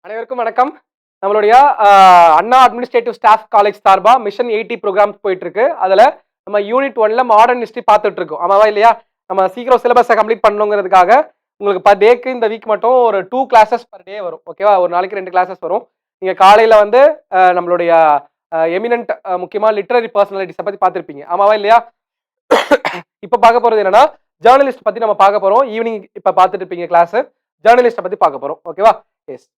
அனைவருக்கும் வணக்கம். நம்மளுடைய அண்ணா அட்மினிஸ்ட்ரேட்டிவ் ஸ்டாஃப் காலேஜ் சார்பா மிஷன் 80 ப்ரோக்ராம்ஸ் போயிட்டு இருக்கு. அதுல நம்ம யூனிட் 1ல மாடர்ன் ஹிஸ்டரி பார்த்துட்டு இருக்கோம். ஆமாவா இல்லையா? நம்ம சீக்கிரம் சிலபஸை கம்ப்ளீட் பண்ணணுங்கிறதுக்காக உங்களுக்கு பர் டேக்கு இந்த வீக் மட்டும் ஒரு 2 கிளாஸஸ் பர் டே வரும். ஓகேவா? ஒரு நாளைக்கு 2 கிளாஸஸ் வரும். நீங்க காலையில வந்து நம்மளுடைய எமினன்ட் முக்கியமா லிட்டரரி பர்சனாலிட்டிஸை பத்தி பார்த்திருப்பீங்க. ஆமாவா இல்லையா? இப்ப பார்க்க போறது என்னன்னா ஜேர்னலிஸ்ட் பத்தி நம்ம பார்க்க போறோம். ஈவினிங் இப்ப பார்த்துட்டு இருப்பீங்க கிளாஸ். ஜேர்னலிஸ்ட பத்தி பார்க்க போறோம். ஓகேவா? எஸ்.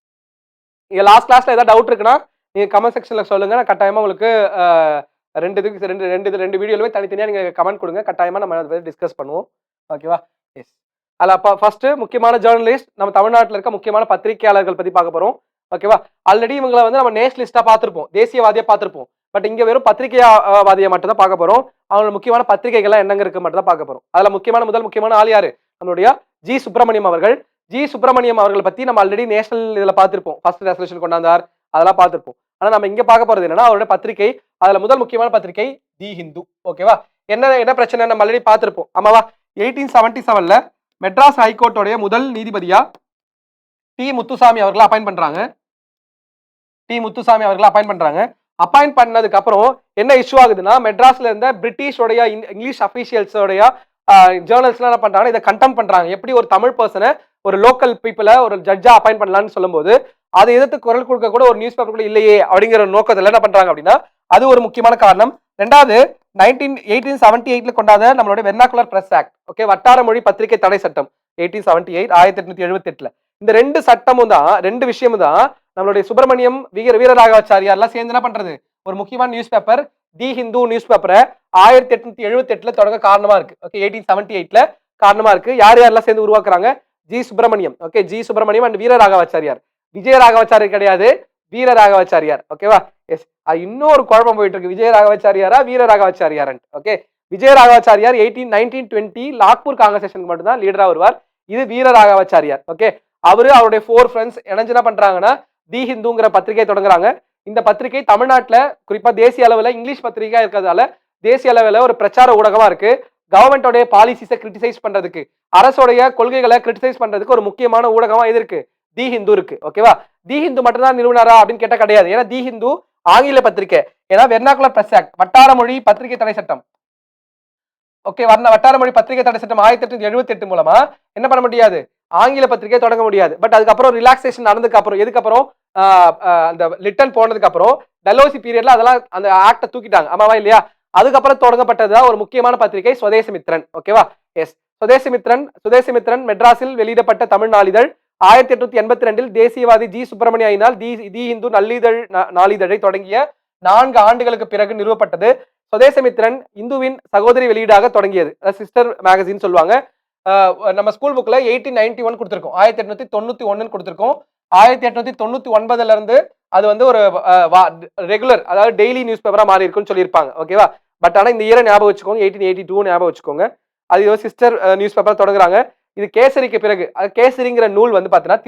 நீங்க லாஸ்ட் கிளாஸ்ல ஏதாவது டவுட் இருக்குன்னா நீங்க கமெண்ட் செக்ஷன்ல சொல்லுங்க. நான் கட்டாயமா உங்களுக்கு ரெண்டு இதுக்கு ரெண்டு வீடியோலுமே தனித்தனியா நீங்க கமெண்ட் கொடுங்க. கட்டாயமா நம்ம அதை டிஸ்கஸ் பண்ணுவோம். ஓகேவா? எஸ். அதில் அப்போ ஃபர்ஸ்ட் முக்கியமான ஜேர்னலிஸ்ட் நம்ம தமிழ்நாட்டில் இருக்க முக்கியமான பத்திரிகையாளர்கள் பத்தி பார்க்க போறோம். ஓகேவா? ஆல்ரெடி இவங்களை வந்து நம்ம நேஷனலிஸ்டா பார்த்திருப்போம், தேசியவாதியா பார்த்திருப்போம். பட் இங்க வெறும் பத்திரிகைவாதியை மட்டும் தான் பார்க்க போறோம். அவங்களோட முக்கியமான பத்திரிகைகள்லாம் என்னங்க இருக்கு மட்டும் தான் பார்க்க போறோம். அதுல முக்கியமான ஆள் யாரு? நம்மளுடைய ஜி சுப்பிரமணியம் அவர்கள். ஜி சுப்பிரமணியம் அவர்களை பத்தி நம்ம ஆல்ரெடி நேஷனல் இதுல பார்த்திருப்போம். ஃபர்ஸ்ட் ரெசல்யூஷன் கொண்டாந்தார், அதெல்லாம் பார்த்திருப்போம். ஆனா நம்ம இங்க பார்க்க போறது என்னன்னா அவருடைய பத்திரிகை. அதுல முதல் முக்கியமான பத்திரிகை தி ஹிந்து. ஓகேவா? என்ன பிரச்சனை நம்ம ஆல்ரெடி பார்த்திருப்போம். ஆமாவா? 1877ல மெட்ராஸ் ஹைகோர்ட்டோடைய முதல் நீதிபதியா டி முத்துசாமி அவர்களை அப்பாயிண்ட் பண்றாங்க. அப்பாயிண்ட் பண்ணதுக்கு அப்புறம் என்ன இஷ்யூ ஆகுதுன்னா மெட்ராஸ்ல இருந்த பிரிட்டிஷோடைய இங்கிலீஷ் அபிஷியல்ஸோடைய ஜேர்னல்ஸ்லாம் என்ன பண்றாங்க, இதை கண்டெம் பண்றாங்க. எப்படி ஒரு தமிழ் பர்சனை ஒரு லோக்கல் பீப்புளை ஒரு ஜட்ஜா அப்பாயிண்ட் பண்ணலாம்னு சொல்லும்போது அதை எதிர்த்து குரல் கொடுக்க கூட ஒரு நியூஸ் பேப்பர் கூட இல்லையே அப்படிங்கிற நோக்கத்தில் என்ன பண்றாங்க அப்படின்னா அது ஒரு முக்கியமான காரணம். ரெண்டாவது 1878ல கொண்டாத நம்மளுடைய வெர்னாகுலர் பிரஸ் ஆக்ட். ஓகே, வட்டார மொழி பத்திரிகை தடை சட்டம் 1878 இந்த ரெண்டு சட்டமும் தான், ரெண்டு விஷயமும் தான் நம்மளுடைய சுப்பிரமணியம் வீரராகவாச்சாரியார் எல்லாம் சேர்ந்து என்ன பண்றது ஒரு முக்கியமான நியூஸ் பேப்பர் தி ஹிந்து நியூஸ் பேப்பரை 1878ல தொடங்க காரணமா இருக்கு. ஓகே, 1878ல காரணமா இருக்கு. யாரெல்லாம் சேர்ந்து உருவாக்குறாங்க? G Subramaniam. Okay, G Subramaniam and Veeraraghavachariar. Vijayaraghavachariar கிடையாது, வீரராகவாச்சாரியார். ஓகேவா? எஸ். இன்னொரு குழப்பம் போயிட்டு இருக்கு, விஜயராகவாச்சாரியாரா வீரராகவாச்சாரியார். ஓகே, விஜயராகவாச்சாரியார் 1920 லாக்பூர் காங்கிரஸ் மட்டும் தான் லீடரா வருவார். இது வீரராகவாச்சாரியார். ஓகே, அவருடைய 4 ஃப்ரெண்ட்ஸ் இணைஞ்சு என்ன பண்றாங்கன்னா தி ஹிந்துங்கிற பத்திரிகை தொடங்குறாங்க. இந்த பத்திரிகை தமிழ்நாட்டுல குறிப்பா தேசிய அளவுல இங்கிலீஷ் பத்திரிகை இருக்கிறதால தேசிய அளவுல ஒரு பிரச்சார ஊடகமா இருக்கு. கவர்மெண்டோடைய பாலிசிஸை கிரிட்டிசைஸ் பண்றதுக்கு, அரசோடைய கொள்கைகளை கிரிட்டிசைஸ் பண்றதுக்கு ஒரு முக்கியமான ஊடகமா எது இருக்கு? தி ஹிந்து இருக்கு. ஓகேவா? தி ஹிந்து மட்டும் தான் நிறுவனரா அப்படின்னு கேட்டா கிடையாது. ஏன்னா தி ஹிந்து ஆங்கில பத்திரிகை. ஏன்னா வெர்னாகுலர் பிரஸ் ஆக்ட், வட்டார மொழி பத்திரிகை தடை சட்டம். ஓகே, வட்டார மொழி பத்திரிகை தடை சட்டம் 1878 மூலமா என்ன பண்ண முடியாது? ஆங்கில பத்திரிகை தொடங்க முடியாது. பட் அதுக்கப்புறம் ரிலாக்ஸேஷன் நடந்ததுக்கு அப்புறம், எதுக்கப்புறம் அந்த லிட்டன் போனதுக்கு அப்புறம் டலோசி பீரியட்ல அதெல்லாம் அந்த ஆக்ட தூக்கிட்டாங்க. ஆமாவா இல்லையா? அதுக்கப்புறம் தொடங்கப்பட்டதுதான் ஒரு முக்கியமான பத்திரிகை சுதேசமித்ரன். ஓகேவா? எஸ். சுதேசமித்ரன் மெட்ராஸில் வெளியிடப்பட்ட தமிழ் நாளிதழ் 1882 தேசியவாதி ஜி சுப்பிரமணிய ஐயனால் தி இந்து நாளிதழை தொடங்கிய 4 ஆண்டுகளுக்கு பிறகு நிறுவப்பட்டது. சுதேசமித்ரன் இந்துவின் சகோதரி வெளியீடாக தொடங்கியது. சிஸ்டர் மேகசின் சொல்லுவாங்க. நம்ம ஸ்கூல் புக்ல 1891 கொடுத்திருக்கோம், 1891 கொடுத்திருக்கோம். 1899ல இருந்து அது வந்து ஒரு ரெகுலர், அதாவது டெய்லி நியூஸ் பேப்பரா மாறி இருக்குன்னு சொல்லியிருப்பாங்க. ஓகேவா? பட் ஆனா இந்த இயரை ஞாபகம் வச்சுக்கோங்க, 1882 ஞாபகம் வச்சுக்கோங்க. அது சிஸ்டர் நியூஸ் பேப்பர் தொடங்குறாங்க. இது கேசரிக்கு பிறகு, கேசரிங்கிற நூல் வந்து பாத்தீங்கன்னா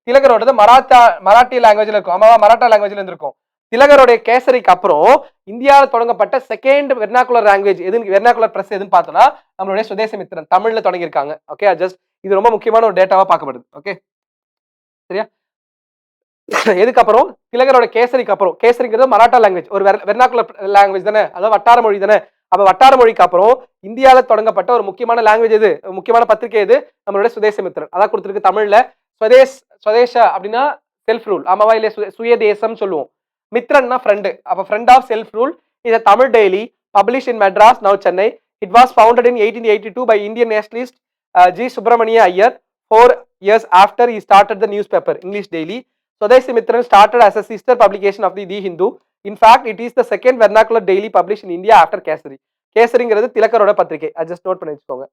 திலகரோடது மராட்டிய லாங்குவேஜ்ல இருக்கும். ஆமாவா? மராட்டா லாங்குவேஜ்ல இருந்திருக்கும். திலகருடைய கேசரிக்கு அப்புறம் இந்தியாவில் தொடங்கப்பட்ட செகண்ட் வெர்னாகுலர் லாங்குவேஜ் எதுன்னு, வெர்னாகுலர் பிரஸ் எதுன்னு பார்த்தோம்னா நம்மளுடைய சுதேசமித்ரன் தமிழ்ல தொடங்கியிருக்காங்க. ஓகே, ஜஸ்ட் இது ரொம்ப முக்கியமான ஒரு டேட்டாவா பார்க்கப்படுது. ஓகே, சரியா? எதுக்கப்புறம்? திலகரோட கேசரிக்கு அப்புறம். கேசரிங்கிறது மராட்டா லாங்குவேஜ், ஒரு வெர்னாகுலர் லாங்குவேஜ் தானே, அதாவது வட்டார மொழி தானே. அப்ப வட்டார மொழிக்கு அப்புறம் இந்தியாவில் தொடங்கப்பட்ட ஒரு முக்கியமான லாங்குவேஜ் எது, முக்கியமான பத்திரிகை எது? நம்மளுடைய சுதேசமித்ரன். அதான் கொடுத்துருக்கு தமிழ்ல. சுதேஷ அப்படின்னா செல்ஃப் ரூல். ஆமாவா இல்லையா? சுயதேசம் சொல்லுவோம். மித்ரன்னா ஃப்ரெண்டு. அப்ப friend of self rule is a Tamil daily published in Madras, now Chennai. It was founded in 1882 by Indian nationalist G. Subramania Iyer. 4 years after he started the newspaper English daily, Swadeshi Mitran started as a sister publication of the Hindu. In fact, it is the second vernacular daily published in India after Kesari. கேசரிங்கிறது திலகரோட பத்திரிகை. Just note பண்ணி வச்சுக்கோங்க.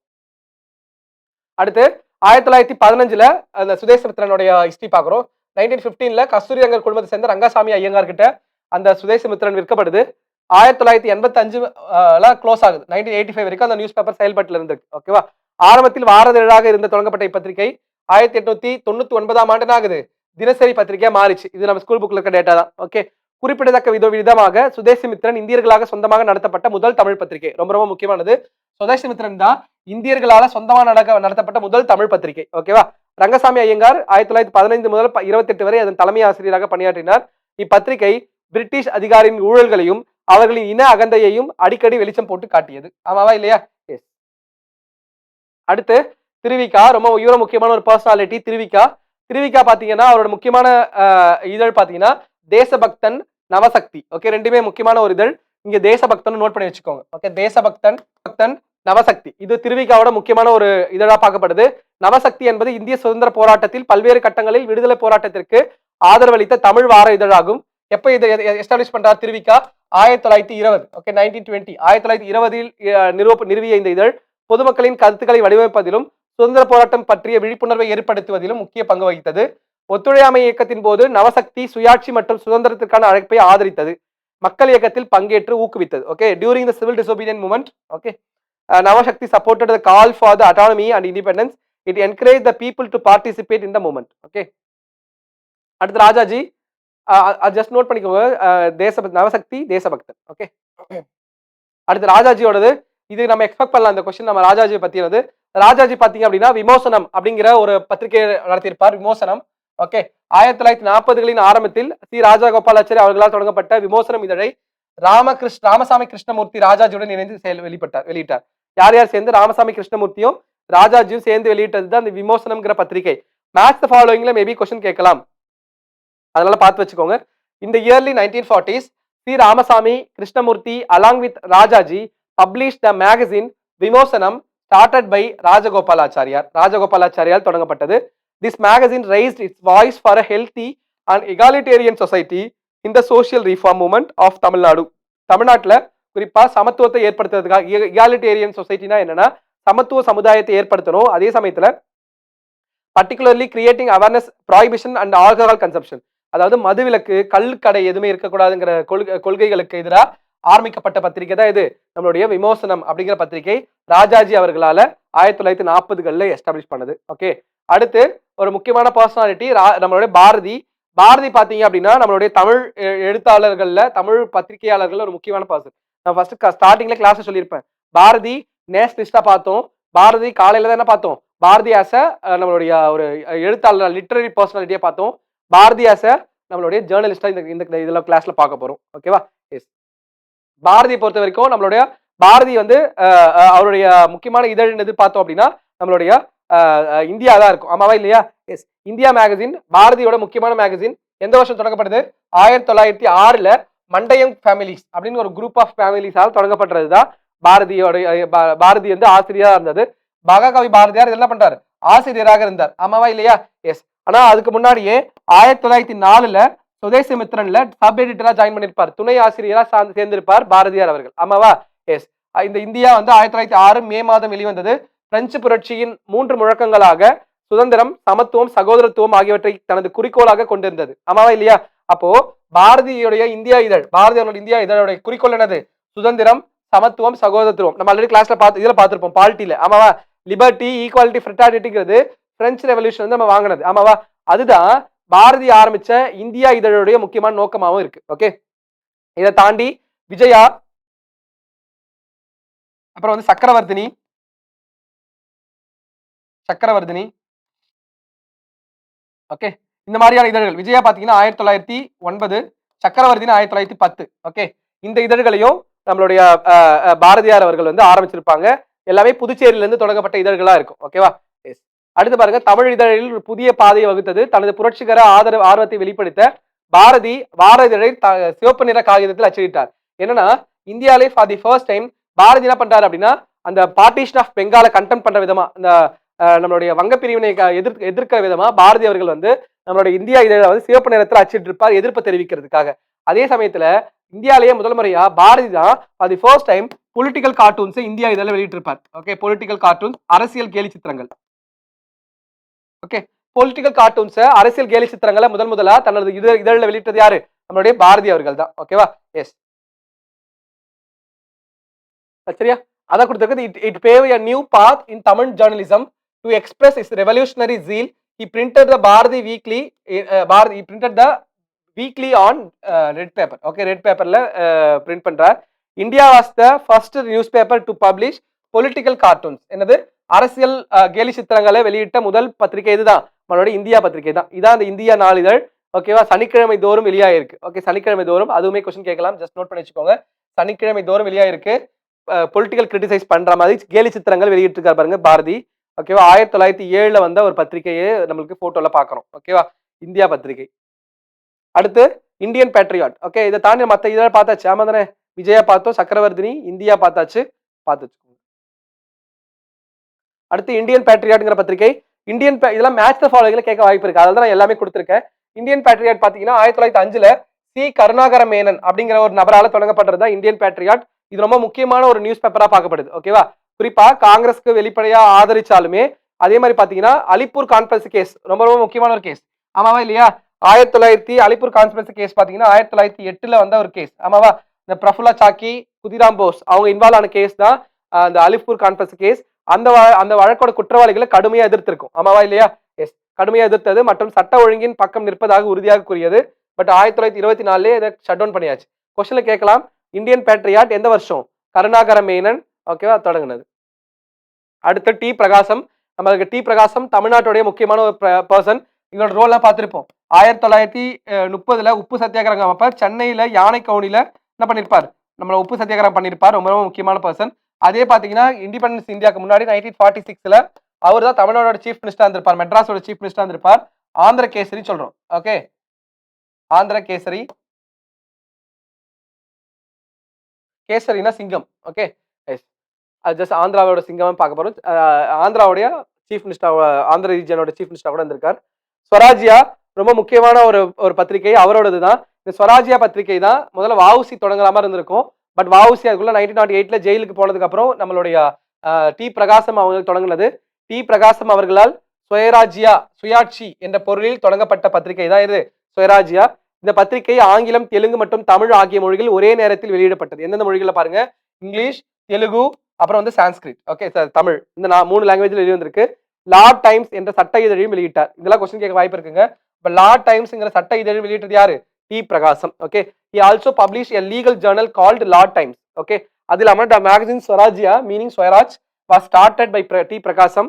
அடுத்து 1915ல அந்த சுதேசமித்ரனுடைய history பார்க்குறோம். 1915ல கஸ்தூரி ரங்கர் குடும்பத்தை சேர்ந்த ரங்கசாமி ஐயங்கார் கிட்ட அந்த சுதேசமித்ரன் விற்கப்படுது. 1985 க்ளோஸ் ஆகுது. 1985 வரைக்கும் அந்த நியூஸ் பேப்பர் செயல்பாட்டில் இருந்திருக்கு. ஓகேவா? ஆரம்பத்தில் வாரதழாக இருந்த தொடங்கப்பட்ட இப்பத்திரிகை 1899ஆம் ஆண்டு ஆகுது தினசரி பத்திரிகையா மாறிச்சு. இது நம்ம ஸ்கூல் புக்ல இருக்க டேட்டா தான். ஓகே, குறிப்பிடத்தக்க விதமாக சுதேசமித்ரன் இந்தியர்களாக சொந்தமாக நடத்தப்பட்ட முதல் தமிழ் பத்திரிகை. ரொம்ப ரொம்ப முக்கியமானது. சுதேசமித்ரன் தான் இந்தியர்களால சொந்தமாக நடத்தப்பட்ட முதல் தமிழ் பத்திரிகை. ஓகேவா? ரங்கசாமி ஐயங்கார் 1915 முதல் 28 வரை அதன் தலைமை ஆசிரியராக பணியாற்றினார். இப்பத்திரிகை பிரிட்டிஷ் அதிகாரியின் ஊழல்களையும் அவர்களின் இன அகந்தையையும் அடிக்கடி வெளிச்சம் போட்டு காட்டியது. ஆமாவா இல்லையா? எஸ். அடுத்து திருவிக்கா, ரொம்ப முக்கியமான ஒரு பர்சனாலிட்டி திருவிக்கா. திருவிக்கா பாத்தீங்கன்னா அவரோட முக்கியமான இதழ் பாத்தீங்கன்னா தேசபக்தன், நவசக்தி. ஓகே, ரெண்டுமே முக்கியமான ஒரு இதழ். இங்க தேசபக்தன் நோட் பண்ணி வச்சுக்கோங்க. ஓகே, தேசபக்தன், பக்தன், நவசக்தி. இது திருவிக்காவோட முக்கியமான ஒரு இதழா பார்க்கப்படுது. நவசக்தி என்பது இந்திய சுதந்திர போராட்டத்தில் பல்வேறு கட்டங்களில் விடுதலை போராட்டத்திற்கு ஆதரவளித்த தமிழ் வார இதழாகும். எப்ப இதை எஸ்டாப்ளிஷ் பண்றார் திருவிக்கா? 1920. ஓகே, 1920 1920 நிறுவிய இந்த இதழ் பொதுமக்களின் கருத்துக்களை வடிவமைப்பதிலும் சுதந்திர போராட்டம் பற்றிய விழிப்புணர்வை ஏற்படுத்துவதிலும் முக்கிய பங்கு வகித்தது. ஒத்துழையாமை இயக்கத்தின் போது நவசக்தி சுயாட்சி மற்றும் சுதந்திரத்திற்கான அழைப்பை ஆதரித்தது. மக்கள் இயக்கத்தில் பங்கேற்று ஊக்குவித்தது. Okay, during the civil disobedient movement, okay, Navashakti supported the call for the autonomy and independence. It encouraged the people to participate in the movement. Okay. அடுத்து ராஜாஜி, ஜஸ்ட் நோட் பண்ணிக்கோங்க, நவசக்தி, தேசபக்தன். ஓகே, அடுத்து ராஜாஜியோடது. இது நம்ம எக்ஸ்பெக்ட் பண்ணலாம் இந்த கொஸ்டின். நம்ம ராஜாஜி பத்தி வந்து, ராஜாஜி பாத்தீங்க அப்படின்னா விமோசனம் அப்படிங்கிற ஒரு பத்திரிகை நடத்தியிருப்பார். விமோசனம். ஓகே, 1940களின் ஆரம்பத்தில் சி ராஜகோபாலாச்சாரி அவர்களால் தொடங்கப்பட்ட விமோசனம் இதழை ராமசாமி கிருஷ்ணமூர்த்தி ராஜாஜியுடன் இணைந்து வெளியிட்டார். யார் யார் சேர்ந்து? ராமசாமி கிருஷ்ணமூர்த்தியும் ராஜாஜியும் சேர்ந்து வெளியிட்டது தான் இந்த விமோசனம்ங்கிற பத்திரிகை. மேட்ச் த ஃபாலோயிங்ல மேபி கொஸ்டின் கேட்கலாம், அதனால பார்த்து வச்சுக்கோங்க. இந்த early 1940s C Ramasamy Krishnamurthy along with Rajaji published the magazine Vimochanam started by ராஜகோபாலாச்சாரியால் தொடங்கப்பட்டது. This magazine raised its voice for a healthy and egalitarian society in the social reform movement of Tamil Nadu. தமிழ்நாட்டுல குறிப்பா சமத்துவத்தை ஏற்படுத்துறதுக்காக, egalitarian சொசைட்டினா என்னன்னா சமத்துவ சமுதாயத்தை ஏற்படுத்தணும், அதே சமயத்துல particularly creating awareness prohibition and alcohol consumption, அதாவது மதுவிலக்கு, கள்ளுக்கடை எதுவுமே இருக்கக்கூடாதுங்கிற கொள்கைகளுக்கு எதிராக ஆரம்பிக்கப்பட்ட பத்திரிகை தான் இது நம்மளுடைய விமோசனம் அப்படிங்கிற பத்திரிகை. ராஜாஜி அவர்களால 1940களில் எஸ்டாப்ளிஷ் பண்ணது. ஓகே, அடுத்து ஒரு முக்கியமான பர்சனாலிட்டி நம்மளுடைய பாரதி பாத்தீங்க அப்படின்னா நம்மளுடைய தமிழ் எழுத்தாளர்கள்ல, தமிழ் பத்திரிகையாளர்கள் ஒரு முக்கியமான பர்சன். நான் ஃபர்ஸ்ட் ஸ்டார்டிங்ல கிளாஸ் சொல்லியிருப்பேன். பாரதி நேஷனலிஸ்டா பார்த்தோம், பாரதி காலையில தான் என்ன பார்த்தோம், பாரதி ஆச நம்மளுடைய ஒரு எழுத்தாளர் லிட்டரரி பர்சனாலிட்டியா பார்த்தோம், பாரதி ஆச நம்மளுடைய ஜேர்னலிஸ்டா இந்த இதுல கிளாஸ்ல பார்க்க போறோம். ஓகேவா? எஸ். பாரதியை பொறுத்த வரைக்கும் நம்மளுடைய பாரதி வந்து அவருடைய முக்கியமான இதழ் எது பார்த்தோம் அப்படின்னா நம்மளுடைய இந்தியா தான் இருக்கும். ஆமாவா இல்லையா? எஸ். இந்தியா மேகசின் பாரதியோட முக்கியமான மேகசின். எந்த வருஷம் தொடங்கப்பட்டது? 1906ல மண்டயம் ஃபேமிலிஸ் அப்படின்னு ஒரு குரூப் ஆஃப் ஃபேமிலிஸால் தொடங்கப்பட்டது தான் பாரதி வந்து ஆசிரியரா இருந்தது. மகாகவி பாரதியார் என்ன பண்றாரு? ஆசிரியராக இருந்தார். ஆமாவா இல்லையா? எஸ். ஆனா அதுக்கு முன்னாடியே 1904ல சுதேசமித்ரன்ல சப் எடிட்டரா ஜாயின் பண்ணிருப்பார், துணை ஆசிரியரா சேர்ந்திருப்பார் பாரதியார் அவர்கள். ஆமாவா? எஸ். இந்த இந்தியா வந்து 1906 மே மாதம் வெளிவந்தது. பிரெஞ்சு புரட்சியின் 3 முழக்கங்களாக சுதந்திரம், சமத்துவம், சகோதரத்துவம் ஆகியவற்றை தனது குறிக்கோளாக கொண்டிருந்தது. ஆமாவா இல்லையா? அப்போ பாரதியுடைய இந்தியா இதழ், பாரதியோட இந்தியா இதழுடைய குறிக்கோள் என்னது? சுதந்திரம், சமத்துவம், சகோதரத்துவம். நம்ம ஆல்ரெடி கிளாஸ்ல இதுல பார்த்திருப்போம், பாலிட்டியில. ஆமாவா? லிபர்ட்டி, ஈக்குவாலிட்டி, ஃப்ரெட்டர்னிட்டிங்கிறது பிரெஞ்சு ரெவல்யூஷன் வந்து நம்ம வாங்கினது. ஆமாவா? அதுதான் பாரதி ஆரம்பிச்ச இந்தியா இதழுடைய முக்கியமான நோக்கமாகவும் இருக்கு. ஓகே, இதை தாண்டி விஜயா, அப்புறம் வந்து சக்கரவர்த்தினி, ஓகே, இந்த மாதிரியான இதழ்கள். விஜயா பாத்தீங்கன்னா 1909, சக்கரவர்த்தினி 1910. ஓகே, இந்த இதழ்களையும் நம்மளுடைய பாரதியார் அவர்கள் வந்து ஆரம்பிச்சிருப்பாங்க. எல்லாமே புதுச்சேரியில இருந்து தொடங்கப்பட்ட இதழ்களா இருக்கும். ஓகேவா? எஸ். அடுத்து பாருங்க, தமிழ் இதழில் ஒரு புதிய பாதையை வகுத்தது. தனது புரட்சிகர ஆர்வத்தை வெளிப்படுத்த பாரதி வார இதழை சிவப்பு நிற காகிதத்தில் அச்சிட்டார். என்னன்னா இந்தியாவிலே for the first time Bharathi என்ன பண்றாரு அப்படின்னா அந்த பார்ட்டிஷன் ஆஃப் பெங்காலை கண்டெம் பண்ற விதமா, இந்த நம்மளுடைய வங்க பிரிவினை எதிர்க்கிற விதமா பாரதி அவர்கள் வந்து நம்மளுடைய இந்தியா இதழை வந்து சிவப்பு நிறத்தில் அச்சிட்டு இருப்பார், எதிர்ப்பு தெரிவிக்கிறதுக்காக. அதே சமயத்துல இந்தியாலேயே முதல் முறையா பாரதி தான் for the first time political cartoons India இதழில் வெளியிட்டு இருப்பார். ஓகே, பொலிட்டிக்கல் கார்ட்டூன்ஸ், அரசியல் கேலி சித்திரங்கள். ஓகே, பொலிட்டிக்கல் கார்ட்டூன்ஸ், அரசியல் கேலி சித்திரங்களை முதலா தனது இதழில் வெளியிட்டது யாரு? நம்மளுடைய பாரதி அவர்கள் தான். ஓகேவா? எஸ். சரியா? அதான் கொடுத்திருக்கு. It pave a new path in Tamil journalism to express its revolutionary zeal. He printed the Bharati weekly. He printed the weekly on red paper. Okay, red paperல print பண்றார். India was the first newspaper to publish political cartoons. என்னது? அரசியல் கேலி சித்திரங்களை வெளியிட்ட முதல் பத்திரிகை இதுதான். நம்மளோட India பத்திரிகை தான். இதான் அந்த இந்தியா நாளிதழ். ஓகேவா? சனிக்கிழமை தோறும் வெளியாயிருக்கு. ஓகே, சனிக்கிழமை தோறும் அதுவுமே கொஸ்டின் கேட்கலாம். ஜஸ்ட் நோட் பண்ணி வச்சுக்கோங்க. சனிக்கிழமை தோறும் வெளியாயிருக்கு. பொலிட்டிக்கல் கிரிட்டிசைஸ் பண்ற மாதிரி கேலி சித்திரங்கள் வெளியிட்டு இருக்காரு பாருங்க பாரதி. ஓகேவா? 1907ல வந்த ஒரு பத்திரிகையை நம்மளுக்கு போட்டோல பாக்குறோம். ஓகேவா? இந்தியா பத்திரிகை. அடுத்து இந்தியன் பேட்ரியாட். ஓகே, இதை தாண்டி மத்த இதெல்லாம் பார்த்தாச்சு. ஆமா தானே? விஜயா பார்த்தோம், சக்கரவர்த்தினி, இந்தியா பார்த்தாச்சு. பார்த்துச்சு. அடுத்து இந்தியன் பேட்ரியாட்ங்கிற பத்திரிகை. இதெல்லாம் மேட்ச் த ஃபாலோவிங்ல கேட்க வாய்ப்பு இருக்கு. அதனால தான் எல்லாமே கொடுத்துருக்கேன். இந்தியன் பேட்ரியாட் பாத்தீங்கன்னா 1905ல சி கருணாகர மேனன் அப்படிங்கிற ஒரு நபரால தொடங்கப்பட்டது தான் இந்தியன் பேட்ரியாட். இது ரொம்ப முக்கியமான ஒரு நியூஸ் பேப்பரா பார்க்கப்படுது. ஓகேவா? குறிப்பா காங்கிரஸ்க்கு வெளிப்படையா ஆதரிச்சாலுமே அதே மாதிரி பாத்தீங்கன்னா அலிப்பூர் கான்ஸ்பிரசி கேஸ் ரொம்ப ரொம்ப முக்கியமான ஒரு கேஸ். ஆமாவா இல்லையா? 1900 அலிப்பூர் கான்ஸ்பிரசி கேஸ் பாத்தீங்கன்னா 1908ல வந்த ஒரு கேஸ். ஆமாவா? இந்த பிரஃபுல்லா சாக்கி, குதிராம் போஸ் அவங்க இன்வால்வ் ஆன கேஸ் தான் அந்த அலிப்பூர் கான்ஸ்பிரசி கேஸ். அந்த வழக்கோட குற்றவாளிகளை கடுமையா எதிர்த்திருக்கும். ஆமாவா இல்லையா? எஸ், கடுமையா எதிர்த்தது மற்றும் சட்ட ஒழுங்கின் பக்கம் நிற்பதாக உறுதியாக கூறியது. பட் 1924 இதை ஷட் டவுன் பண்ணியாச்சு. கொஸ்டின்ல கேட்கலாம், இந்தியன் பேட்ரியாட் எந்த வருஷம் கருணாகர மேனன் ஓகேவா தொடங்கினது? அடுத்து டி பிரகாசம். நம்மளுக்கு டி பிரகாசம் தமிழ்நாட்டுடைய முக்கியமான ஒரு பர்சன். இவரோட ரோல்லாம் பார்த்திருப்போம். 1930ல உப்பு சத்தியாகிரகம் அப்ப சென்னையில யானை கவுனில என்ன பண்ணிருப்பார்? நம்மள உப்பு சத்தியாகிரகம் பண்ணிருப்பார். ரொம்ப ரொம்ப முக்கியமான பர்சன். அதே பாத்தீங்கன்னா இண்டிபெண்டன்ஸ் இந்தியாவுக்கு முன்னாடி 1946ல அவர் தான் தமிழ்நாடோட சீஃப் மினிஸ்டர் இருந்திருப்பார். மெட்ராஸோட சீஃப் மினிஸ்டர் இருந்திருப்பார். ஆந்திர கேசரி சொல்றோம். ஓகே, ஆந்திர கேசரி. கேசரினா சிங்கம். ஓகே, எஸ், அது ஜஸ்ட் ஆந்திராவோட சிங்கம் பார்க்க போறோம். ஆந்திராவுடைய சீஃப் மினிஸ்டர், ஆந்திர ரீஜனோட சீஃப் மினிஸ்டர் கூட இருந்திருக்கார். ஸ்வராஜ்யா ரொம்ப முக்கியமான ஒரு பத்திரிகை, அவரோடது தான். இந்த ஸ்வராஜ்யா பத்திரிகை தான் முதல்ல வஉசி தொடங்குற மாதிரி இருந்திருக்கும். பட் வஉசி அதுக்குள்ள 1908ல ஜெயிலுக்கு போனதுக்கு அப்புறம் நம்மளுடைய டி பிரகாசம் அவங்களுக்கு தொடங்கினது. டி பிரகாசம் அவர்களால் சுயராஜ்யா, சுயாட்சி என்ற பொருளில் தொடங்கப்பட்ட பத்திரிகை தான் இது சுயராஜ்யா. இந்த பத்திரிகை ஆங்கிலம், தெலுங்கு மற்றும் தமிழ் ஆகிய மொழிகள் ஒரே நேரத்தில் வெளியிடப்பட்டது. எந்தெந்த மொழிகளை பாருங்க? இங்கிலீஷ், தெலுங்கு, அப்புறம் வந்து சான்ஸ்கிரிட். Okay sir, Tamil. இந்த 3 லாங்குவேஜ்ல வெளியே வந்திருக்கு. லார்ட் டைம்ஸ் என்ற சட்ட இதழையும் வெளியிட்டார். இதெல்லாம் கொஸ்டின் கேட்க வாய்ப்பு இருக்குங்க. இப்ப லார்ட் டைம்ஸ்ங்கிற சட்ட இதழ் வெளியிட்டது யாரு? டி பிரகாசம். Okay, he also published a legal journal called Lord Times. Okay, அது இல்லாம the magazine Swarajya meaning Swaraj was started by T Prakasam.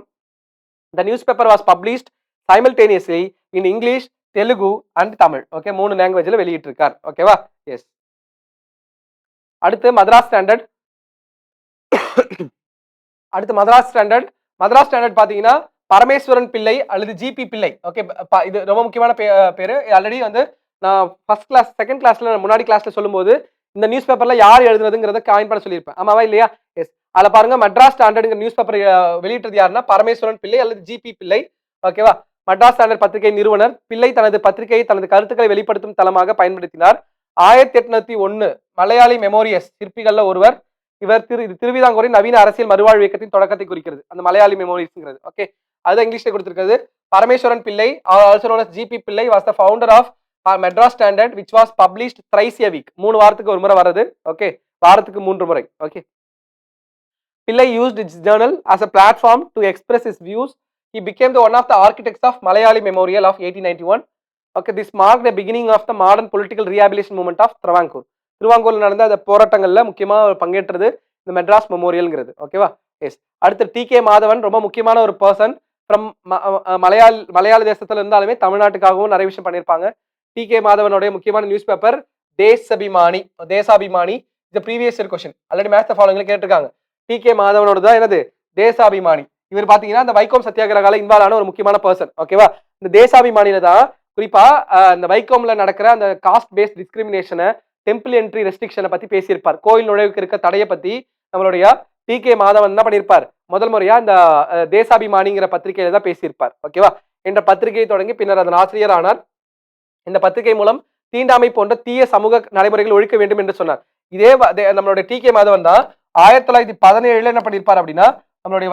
The newspaper was published simultaneously in English, Telugu and Tamil. Okay, 3 லாங்குவேஜ்ல வெளியிட்டு இருக்கார். ஓகேவா? S. அடுத்து மദ്രാஸ் standard. மദ്രാஸ் standard பாத்தீங்கன்னா பரமேஸ்வரன் பிள்ளை அல்லது ஜிபி பிள்ளை. ஓகே, இது ரொம்ப முக்கியமான பேரு. ஆல்ரெடி வந்து நான் ஃபர்ஸ்ட் கிளாஸ் செகண்ட் கிளாஸ்ல முன்னாடி கிளாஸ்ல சொல்லும்போது இந்த நியூஸ் பேப்பர்ல யார் எழுதுனதுங்கிறத காயின் பண்ண சொல்லியிருப்பேன். ஆமாவா இல்லையா? எஸ், அதில் பாருங்க மெட்ராஸ் ஸ்டாண்டர்டுங்கிற நியூஸ் பேப்பர் வெளியிட்டது யாருன்னா பரமேஸ்வரன் பிள்ளை அல்லது ஜிபி பிள்ளை. ஓகேவா? மெட்ராஸ் ஸ்டாண்டர்ட் பத்திரிகை நிறுவனர் பிள்ளை தனது பத்திரிகையை தனது கருத்துக்களை வெளிப்படுத்தும் தளமாக பயன்படுத்தினார். 1801 மலையாளி மெமோரியஸ் சிற்பிகள்ல ஒருவர். இவர் திருவிதாங்கூரின் நவீன அரசியல் மறுவாழ்வு இயக்கத்தின் தொடக்கத்தை குறிக்கிறது அந்த மலையாளி மெமோரிஸ்ங்கிறது. ஓகே, அது இங்கிலீஷ்ல கொடுத்திருக்கிறது. பரமேஸ்வரன் பிள்ளை ஆல்சோ known as ஜிபி பிள்ளை was the founder of Madras standard which was published thrice a week. 3 வாரத்துக்கு ஒரு முறை வருது. ஓகே, வாரத்துக்கு 3 முறை. ஓகே, பிள்ளை used its journal as a platform to express his views. He became one of the architects of Malayali Memorial of 1891. Okay, this marked the beginning of the modern political rehabilitation movement of Travancore. திருவாங்கூர்ல நடந்த அந்த போராட்டங்கள்ல முக்கியமா பங்கேற்றது இந்த மெட்ராஸ் மெமோரியல்ங்கிறது. ஓகேவா? S. அடுத்து DK. Madhavan ரொம்ப முக்கியமான ஒரு பர்சன் ஃப்ரம் மலையாள தேசத்துல இருந்தாலுமே தமிழ்நாட்டுக்காகவும் நிறைய விஷயம் பண்ணியிருப்பாங்க. டி.கே. மாதவனுடைய முக்கியமான நியூஸ் பேப்பர் தேசாபிமானி. இந்த previous year question already match ஃபாலோவிங்ல கேட்டிருக்காங்க. டி.கே. மாதவனோட தான் என்னது தேசாபிமானி. இவர் பாத்தீங்கன்னா இந்த வைக்கோம் சத்தியாகிரகால இன்வால்வ் ஆன ஒரு முக்கியமான பர்சன். ஓகேவா? இந்த தேசாபிமானியில தான் குறிப்பா இந்த வைக்கோம்ல நடக்கிற அந்த காஸ்ட் பேஸ்ட் டிஸ்கிரிமினேஷனை, டெம்பிள் என்ட்ரி ரெஸ்ட்ரிக்ஷனை பத்தி பேசியிருப்பார். கோயில் நுழைவுக்கு இருக்க தடையை பத்தி நம்மளுடைய டி.கே. மாதவன் என்ன பண்ணியிருப்பார்? முதல் முறையா இந்த தேசாபிமானிங்கிற பத்திரிகையில தான் பேசியிருப்பார். ஓகேவா? என்ற பத்திரிகையை தொடங்கி பின்னர் அதன் ஆசிரியர் ஆனார். இந்த பத்திரிகை மூலம் தீண்டாமை போன்ற தீய சமூக நடைமுறைகள் ஒழிக்க வேண்டும் என்று சொன்னார். இதே நம்மளுடைய டி.கே. மாதவன் தான் 1917 என்ன பண்ணியிருப்பார் அப்படின்னா நம்மளுடைய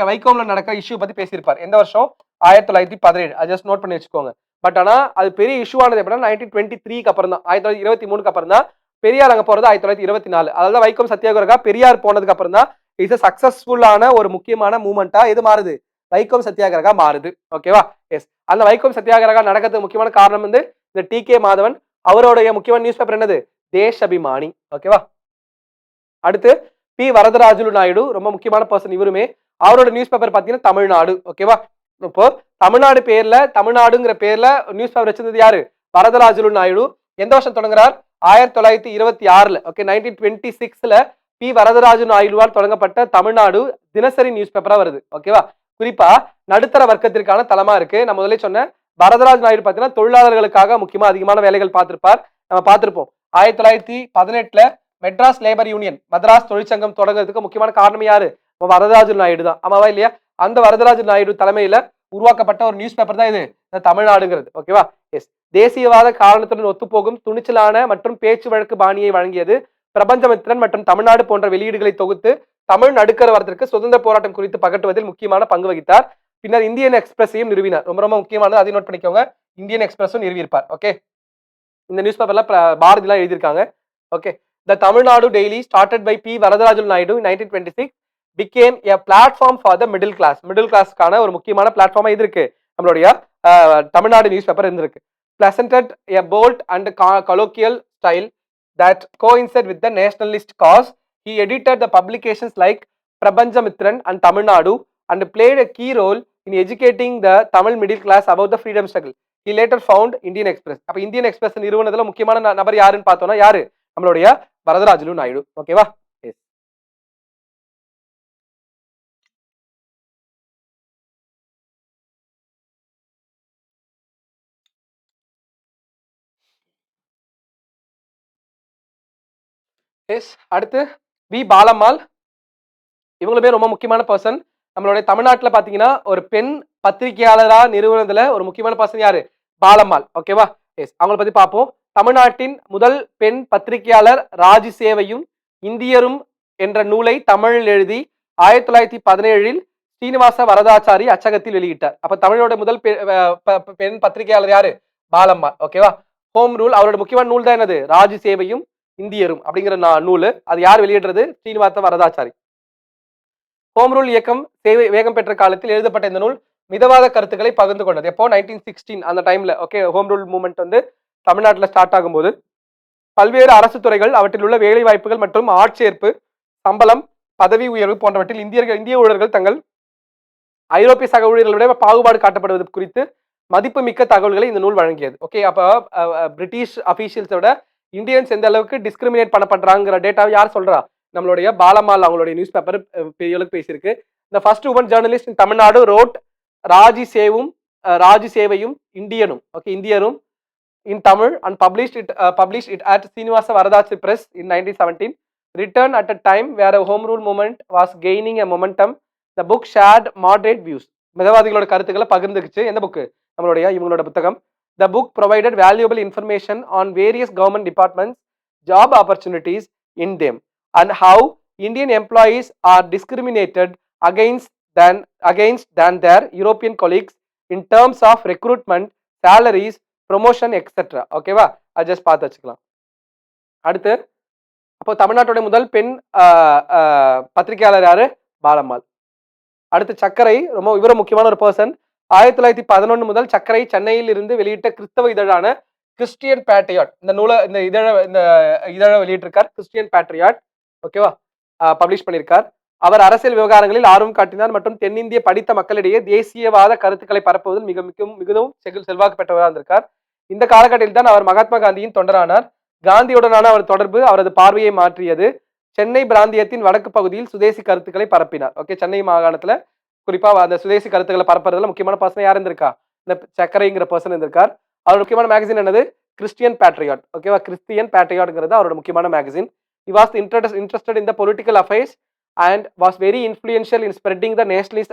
வைக்கோம்ல நடக்கிற இஷ்யூ பத்தி பேசியிருப்பார். எந்த வருஷம்? 1917. அதை ஜஸ்ட் நோட் பண்ணி வச்சுக்கோங்க. பட் ஆனா அது பெரிய இஷ்யூ ஆனது எப்படின்னா 1923க்கு அப்புறம் தான், 1923க்கு அப்புறம் தான். பெரியார் அங்க போறது 1924. அதாவது வைக்கம் சத்தியாகிரகா பெரியார் போனதுக்கு அப்புறம் தான் இட்ஸ் சக்சஸ்ஃபுல்லான ஒரு முக்கியமான மூமெண்டா எது மாறுது? வைக்கம் சத்தியாகிரகா மாறுது. ஓகேவா? எஸ். அந்த வைக்கம் சத்தியாகிரகா நடக்கிறதுக்கு முக்கியமான காரணம் வந்து இந்த டி.கே. மாதவன். அவருடைய முக்கியமான நியூஸ் பேப்பர் என்னது? தேசாபிமானி. ஓகேவா? அடுத்து பி. வரதராஜுலு நாயுடு ரொம்ப முக்கியமான பர்சன். இவருமே அவரோட நியூஸ் பேப்பர் பாத்தீங்கன்னா தமிழ்நாடு. ஓகேவா? இப்போ தமிழ்நாடு பேர்ல தமிழ்நாடுங்கிற பேர்ல நியூஸ் பேப்பர் வச்சிருந்தது யாரு? வரதராஜுலு நாயுடு. எந்த வருஷம் தொடங்குறார்? 1926ல. ஓகே, 1926ல பி வரதராஜு நாயுடுவால் தொடங்கப்பட்ட தமிழ்நாடு தினசரி நியூஸ் பேப்பரா வருது. ஓகேவா? குறிப்பா நடுத்தர வர்க்கத்திற்கான தளமா இருக்கு. நான் முதல்ல சொன்னேன், வரதராஜ் நாயுடு பாத்தீங்கன்னா தொழிலாளர்களுக்காக முக்கியமா அதிகமான வேலைகள் பார்த்திருப்பார். நம்ம பார்த்திருப்போம். 1918ல மெட்ராஸ் லேபர் யூனியன், மദ്രാஸ் தொழிற்சங்கம் தொடங்குறதுக்கு முக்கியமான காரணம் யாரு? வரதராஜு நாயுடு தான். ஆமாவா இல்லையா? அந்த வரதராஜு நாயுடு தலைமையில உருவாக்கப்பட்ட ஒரு நியூஸ் பேப்பர் தான் இது தமிழ்நாடுங்கிறது. ஓகேவா? எஸ். தேசியவாத காரணத்துடன் ஒத்துப்போகும் துணிச்சலான மற்றும் பேச்சு வழக்கு பாணியை வழங்கியது. பிரபஞ்சமித்ரன் மற்றும் தமிழ்நாடு போன்ற வெளியீடுகளை தொகுத்து தமிழ் நடுக்கர வரத்திற்கு சுதந்திர போராட்டம் குறித்து பகட்டுவதில் முக்கியமான பங்கு வகித்தார். பின்னர் இந்தியன் எக்ஸ்பிரஸையும் நிறுவினார். ரொம்ப ரொம்ப முக்கியமானது, அதை நோட் பண்ணிக்கோங்க. இந்தியன் எக்ஸ்பிரஸும் நிறுவியிருப்பார். ஓகே, இந்த நியூஸ் பேப்பர்ல பாரதி எல்லாம் எழுதியிருக்காங்க. Okay, the Tamil Nadu daily started by P Varadaraju Naidu 1926 became a platform for the middle class. Middle கிளாஸ்க்கான ஒரு முக்கியமான பிளாட்ஃபார்மா இது இருக்கு. நம்மளுடைய தமிழ்நாடு நியூஸ் பேப்பர் இருந்திருக்கு. presented a bold and colloquial style that coincided with the nationalist cause. He edited the publications like Prabhanjamitran and Tamil Nadu and played a key role in educating the Tamil middle class about the freedom struggle. He later found Indian Express. அப்ப Indian express நிறுவனத்துல முக்கியமான நபர் யாருன்னு பார்த்தோம்னா யாரு? நம்மளுடைய வரதராஜுலு நாயுடு. ஓகேவா? S. அடுத்து வி பாலம்மாள். இவங்களுமே ரொம்ப முக்கியமான பர்சன். நம்மளுடைய தமிழ்நாட்டுல பாத்தீங்கன்னா ஒரு பெண் பத்திரிகையாளரா நிறுவனத்துல ஒரு முக்கியமான பர்சன் யாரு? பாலம்மாள். ஓகேவா? எஸ். அவங்கள பத்தி பார்ப்போம். தமிழ்நாட்டின் முதல் பெண் பத்திரிகையாளர் ராஜி சேவையும் இந்தியரும் என்ற நூலை தமிழில் எழுதி 1917ல் ஸ்ரீனிவாச வரதாச்சாரி அச்சகத்தில் வெளியிட்டார். அப்ப தமிழோட முதல் பெண் பத்திரிகையாளர் யாரு? பாலம்மாள். ஓகேவா? Home rule. அவரோட முக்கியமான நூல் தான் என்னது? ராஜி சேவையும் இந்தியரும் அப்படிங்கிற நூல். அது யார் வெளியிடுறது? ஸ்ரீனிவாச வரதாச்சாரி. ஹோம் ரூல் இயக்கம் வேகம் பெற்ற காலத்தில் எழுதப்பட்ட இந்த நூல் மிதவாத கருத்துக்களை பகிர்ந்து கொண்டது. எப்போ? 1916 அந்த டைம்ல. ஓகே, ஹோம் ரூல் மூவ்மெண்ட் வந்து தமிழ்நாட்டில் ஸ்டார்ட் ஆகும்போது பல்வேறு அரசு துறைகள், அவற்றில் உள்ள வேலை வாய்ப்புகள் மற்றும் ஆட்சேர்ப்பு, சம்பளம், பதவி உயர்வு போன்றவற்றில் இந்திய ஊழியர்கள் தங்கள் ஐரோப்பிய சக ஊழியர்களுடைய பாகுபாடு காட்டப்படுவது குறித்து மதிப்புமிக்க தகவல்களை இந்த நூல் வழங்கியது. ஓகே, அப்ப பிரிட்டிஷ் அபிஷியல்ஸோட இந்தியன்ஸ் எந்த அளவுக்கு டிஸ்கிரிமினேட் பண்ணப்படுறாங்கிற டேட்டாவை யார் சொல்றா? நம்மளுடைய பாலம்மாள் அவங்களுடைய நியூஸ் பேப்பர் பெரிய அளவுக்கு பேசியிருக்கு. இந்த ஃபர்ஸ்ட் உமன் ஜேர்னலிஸ்ட் இன் தமிழ்நாடு ரோட் ராஜி சேவையும் இந்தியனும். ஓகே, இந்தியரும் in Tamil and published it at Srinivasa Varadachi Press in 1917. Written at a time where a home rule movement was gaining a momentum, the book shared moderate views. மிதவாதிகளோட கருத்துக்களை பகிர்ந்துக்குச்சு. எந்த book? நம்மளுடைய இவங்களோட புத்தகம். The book provided valuable information on various government departments, job opportunities in them, and how Indian employees are discriminated against than their European colleagues in terms of recruitment, salaries, promotion etcetera. ஓகேவா? அது just பார்த்து வச்சுக்கலாம். அடுத்து அப்போ தமிழ்நாட்டுடைய முதல் பெண் பத்திரிகையாளர் யாரு? பாலம்மாள். அடுத்து சர்க்கரை, இவரும் முக்கியமான ஒரு பர்சன். 1911 முதல் சர்க்கரை சென்னையில் இருந்து வெளியிட்ட கிறிஸ்தவ இதழான கிறிஸ்டியன் பேட்ரியாட் இந்த இதழ வெளியிட்டிருக்கார். Christian patriot. ஓகேவா? பப்ளிஷ் பண்ணியிருக்கார். அவர் அரசியல் விவகாரங்களில் ஆர்வம் காட்டினார் மற்றும் தென்னிந்திய படித்த மக்களிடையே தேசியவாத கருத்துக்களை பரப்புவதில் மிகவும் செல்வாக்கு பெற்றவராக இருந்திருக்கார். இந்த காலகட்டத்தில் தான் அவர் மகாத்மா காந்தியின் தொண்டரானார். காந்தியுடனான அவர் தொடர்பு அவரது பார்வையை மாற்றியது. சென்னை பிராந்தியத்தின் வடக்கு பகுதியில் சுதேசி கருத்துக்களை பரப்பினார். ஓகே, சென்னை மாகாணத்துல குறிப்பா அந்த சுதேசி கருத்துக்களை பரப்புறதுல முக்கியமான பர்சன் யார் இருந்திருக்கா? இந்த சக்கரைங்கிற பர்சன் இருந்திருக்கார். அவரோட முக்கியமான மேகசின் என்னது? Christian patriot. ஓகேவா? கிறிஸ்டியன் பேட்ரியாட்ங்கிறது அவரோட முக்கியமான magazine. He was interested in the political affairs and was very influential in spreading the nationalist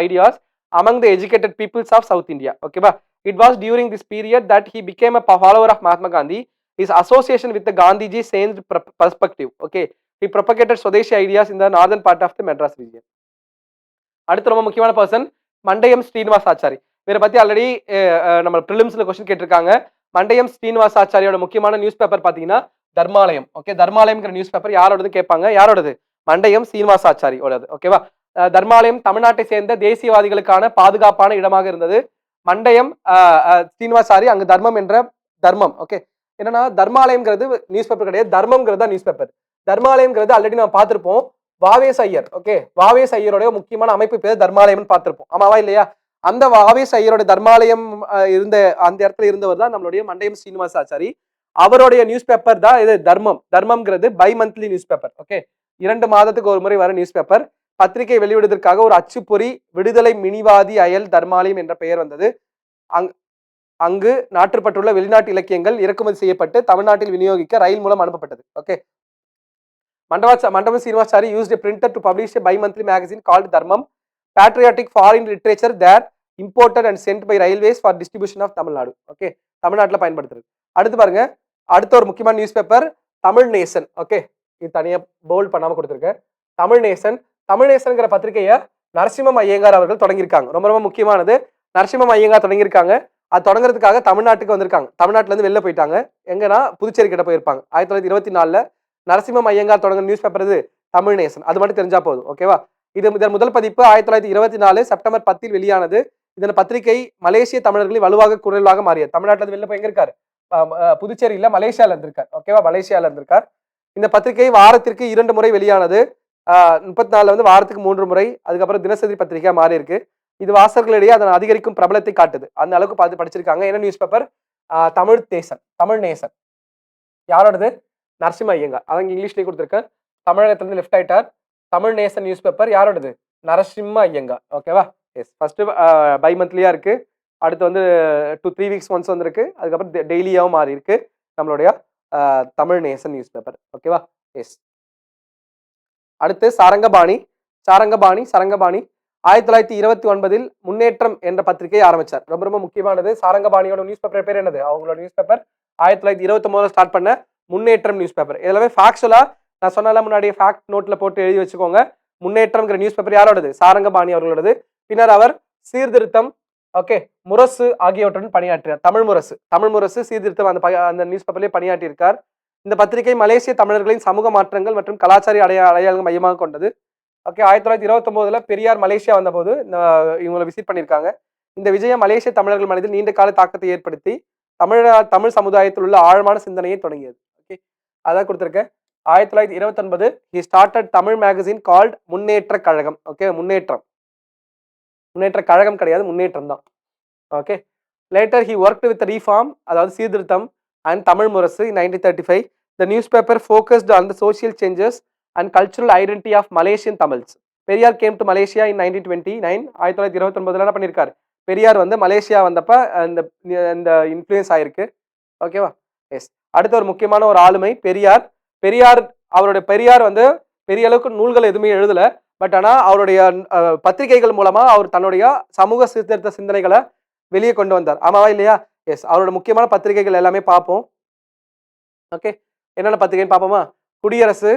ideas among the educated peoples of South India. Okay, it was during this period that he became a follower of Mahatma Gandhi. His association with the Gandhiji changed perspective. Okay, he propagated Swadeshi ideas in the northern part of the Madras region. அடுத்து ரொம்ப முக்கியமான person மண்டையம் ஸ்ரீனிவாசாச்சாரி. இவரை பத்தி already நம்ம பிரிலிம்ஸ்ல question கேட்டிருக்காங்க. மண்டையம் ஸ்ரீனிவாசாச்சாரியோட முக்கியமான news paper பாத்தீங்கன்னா தர்மாலயம். Okay, தர்மாலயம்ங்கிற news paper யாரோடது கேட்பாங்க. யாரோடது? மண்டையம் சீனிவாசாச்சாரியோடது. ஓகேவா? தர்மாலயம் தமிழ்நாட்டை சேர்ந்த தேசியவாதிகளுக்கான பாதுகாப்பான இடமாக இருந்தது. மண்டையம் சீனிவாசாரி அங்கு தர்மம் என்ற தர்மம். ஓகே, என்னன்னா தர்மாலயம்ங்கிறது நியூஸ் பேப்பர் கிடையாது, தர்மம்ங்கிறது தான் நியூஸ் பேப்பர். தர்மாலயம்ங்கிறது ஆல்ரெடி நம்ம பார்த்திருப்போம். வாவேஸ் ஐயர். ஓகே, வாவேஸ் ஐயருடைய முக்கியமான அமைப்பு பேர் தர்மாலயம்னு பார்த்திருப்போம். ஆமாவா இல்லையா? அந்த வாவேஸ் ஐயரோட தர்மாலயம் இருந்த அந்த இடத்துல இருந்தவர் தான் நம்மளுடைய மண்டையம் சீனிவாசாச்சாரி. அவருடைய நியூஸ் பேப்பர் தான் இது தர்மம். தர்மம்ங்கிறது bi monthly news paper. Okay, 2 மாதத்துக்கு ஒரு முறை வர நியூஸ் பேப்பர். பத்திரிகை வெளியிடுவதற்காக ஒரு அச்சுப்பொறி விடுதலை மினிவாதி அயல் தர்மாலயம் என்ற பெயர் வந்தது. அங்கு நாட்டுப்பட்டுள்ள வெளிநாட்டு இலக்கியங்கள் இறக்குமதி செய்யப்பட்டு தமிழ்நாட்டில் விநியோகிக்க ரயில் மூலம் அனுப்பப்பட்டது. ஓகே, மண்டபம் சீனிவாசாரி used a printer to publish a bi-monthly magazine called Dharmam, patriotic foreign literature that imported and sent by railways for distribution of Tamil Nadu. Okay, தமிழ்நாட்டில் பயன்படுத்துறது. அடுத்து பாருங்க, அடுத்த ஒரு முக்கியமான நியூஸ் பேப்பர் தமிழ் நேசன். ஓகே, இது தனியா போல்ட் பண்ணாம கொடுத்துருக்கேன். தமிழ் நேசன். தமிழ் நேசன்ங்கிற பத்திரிகையை நரசிம்மம் ஐயங்கார் அவர்கள் தொடங்கியிருக்காங்க. ரொம்ப ரொம்ப முக்கியமானது. நரசிம்மம் ஐயங்கார் தொடங்கியிருக்காங்க. அது தொடங்குறதுக்காக தமிழ்நாட்டுக்கு வந்திருக்காங்க. தமிழ்நாட்டுல இருந்து வெளில போயிட்டாங்க. எங்கன்னா புதுச்சேரி கிட்ட போயிருப்பாங்க. 1924 நரசிம்மம் ஐயங்கார் தொடங்கின நியூஸ் பேப்பர் இது தமிழ் நேசன். அது மட்டும் தெரிஞ்சா போதும். ஓகேவா? இதன் முதல் பதிப்பு 1924 செப்டம்பர் 10 வெளியானது. இதன் பத்திரிகை மலேசிய தமிழர்களின் வலுவாக குரலாக மாறியது. தமிழ்நாட்டில இருந்து வெளில போய் எங்க இருக்காரு? புதுச்சேரியில மலேசியால இருந்திருக்கார். ஓகேவா? மலேசியால இருந்திருக்கார். இந்த பத்திரிகை வாரத்திற்கு 2 முறை வெளியானது. 34 வந்து வாரத்துக்கு 3 முறை. அதுக்கப்புறம் தினசரி பத்திரிகையா மாறி இருக்கு. இது வாசகர்களிடையே அதன் அதிகரிக்கும் பிரபலத்தை காட்டுது. அந்த அளவுக்கு பார்த்து படிச்சிருக்காங்க. என்ன நியூஸ் பேப்பர்? தமிழ் தேசன், தமிழ் நேசன். யாரோடது? நரசிம்ம ஐயங்கார். அவங்க இங்கிலீஷ்லயே கொடுத்துருக்கேன். தமிழகத்திலிருந்து லெஃப்ட் ஆயிட்டார். தமிழ் நேசன் நியூஸ் பேப்பர் யாரோடது? நரசிம்ம ஐயங்கார். ஓகேவா? எஸ். ஃபர்ஸ்ட் பை மந்த்லியா இருக்கு. அடுத்து வந்து 2-3 வீக்ஸ் ஒன்ஸ் வந்திருக்கு. அதுக்கப்புறம் டெய்லியாவும் மாறி இருக்கு நம்மளுடைய தமிழ் நேசன் நியூஸ் பேப்பர். ஓகேவா? எஸ். அடுத்து சாரங்கபாணி. சரங்கபாணி 1929 முன்னேற்றம் என்ற பத்திரிகை ஆரம்பிச்சார். ரொம்ப ரொம்ப முக்கியமானது. சாரங்கபாணியோட நியூஸ் பேப்பர் பேர் என்னது? அவங்களோட நியூஸ் பேப்பர் 1929 ஸ்டார்ட் பண்ண முன்னேற்றம் நியூஸ் பேப்பர். எல்லாமே ஃபேக்சுவலா நான் சொன்னால முன்னாடி ஃபேக்ட் நோட்ல போட்டு எழுதி வச்சுக்கோங்க. முன்னேற்றம்ங்கிற நியூஸ் பேப்பர் யாரோடது? சாரங்கபாணி அவர்களோடது. பின்னர் அவர் சீர்திருத்தம், ஓகே, முரசு ஆகியவற்றுடன் பணியாற்றினார். தமிழ் முரசு சீர்திருத்தம் அந்த நியூஸ் பேப்பர்லயே பணியாற்றி இருக்கார். இந்த பத்திரிகை மலேசிய தமிழர்களின் சமூக மாற்றங்கள் மற்றும் கலாச்சார அடையாளங்கள் மையமாக கொண்டது. ஓகே, 1929 பெரியார் மலேசியா வந்தபோது இவங்களை விசிட் பண்ணியிருக்காங்க. இந்த விஜயம் மலேசிய தமிழர்கள் மனதில் நீண்ட கால தாக்கத்தை ஏற்படுத்தி தமிழ் சமுதாயத்தில் உள்ள ஆழமான சிந்தனையை தொடங்கியது. ஓகே, அதான் கொடுத்துருக்கேன். 1929 he started தமிழ் மேகசின் கால்ட் முன்னேற்ற கழகம். ஓகே, முன்னேற்ற கழகம் கிடையாது, முன்னேற்றம் தான். Okay, later he worked with reform, அதாவது சீர்திருத்தம், and Tamil Murasu in 1935. the newspaper focused on the social changes and cultural identity of Malaysian Tamils. Periyar came to Malaysia in 1929. 1929 என்ன பண்ணிருக்காரு? பெரியார் வந்து மலேசியா வந்தப்ப இந்த இன்ஃப்ளூயன்ஸ் ஆயிருக்கு. ஓகேவா? எஸ். அடுத்த ஒரு முக்கியமான ஒரு ஆளுமை பெரியார். பெரியார் வந்து பெரிய அளவுக்கு நூல்கள் எதுவுமே எழுதல. பட் ஆனா அவருடைய பத்திரிகைகள் மூலமா அவர் தன்னுடைய சமூக சீர்திருத்த சிந்தனைகளை வெளியே கொண்டு வந்தார். ஆமாவா இல்லையா? எஸ். அவரோட முக்கியமான பத்திரிகைகள் எல்லாமே பார்ப்போம். ஓகே, என்னென்ன பத்திரிகைன்னு பார்ப்போமா? குடியரசு,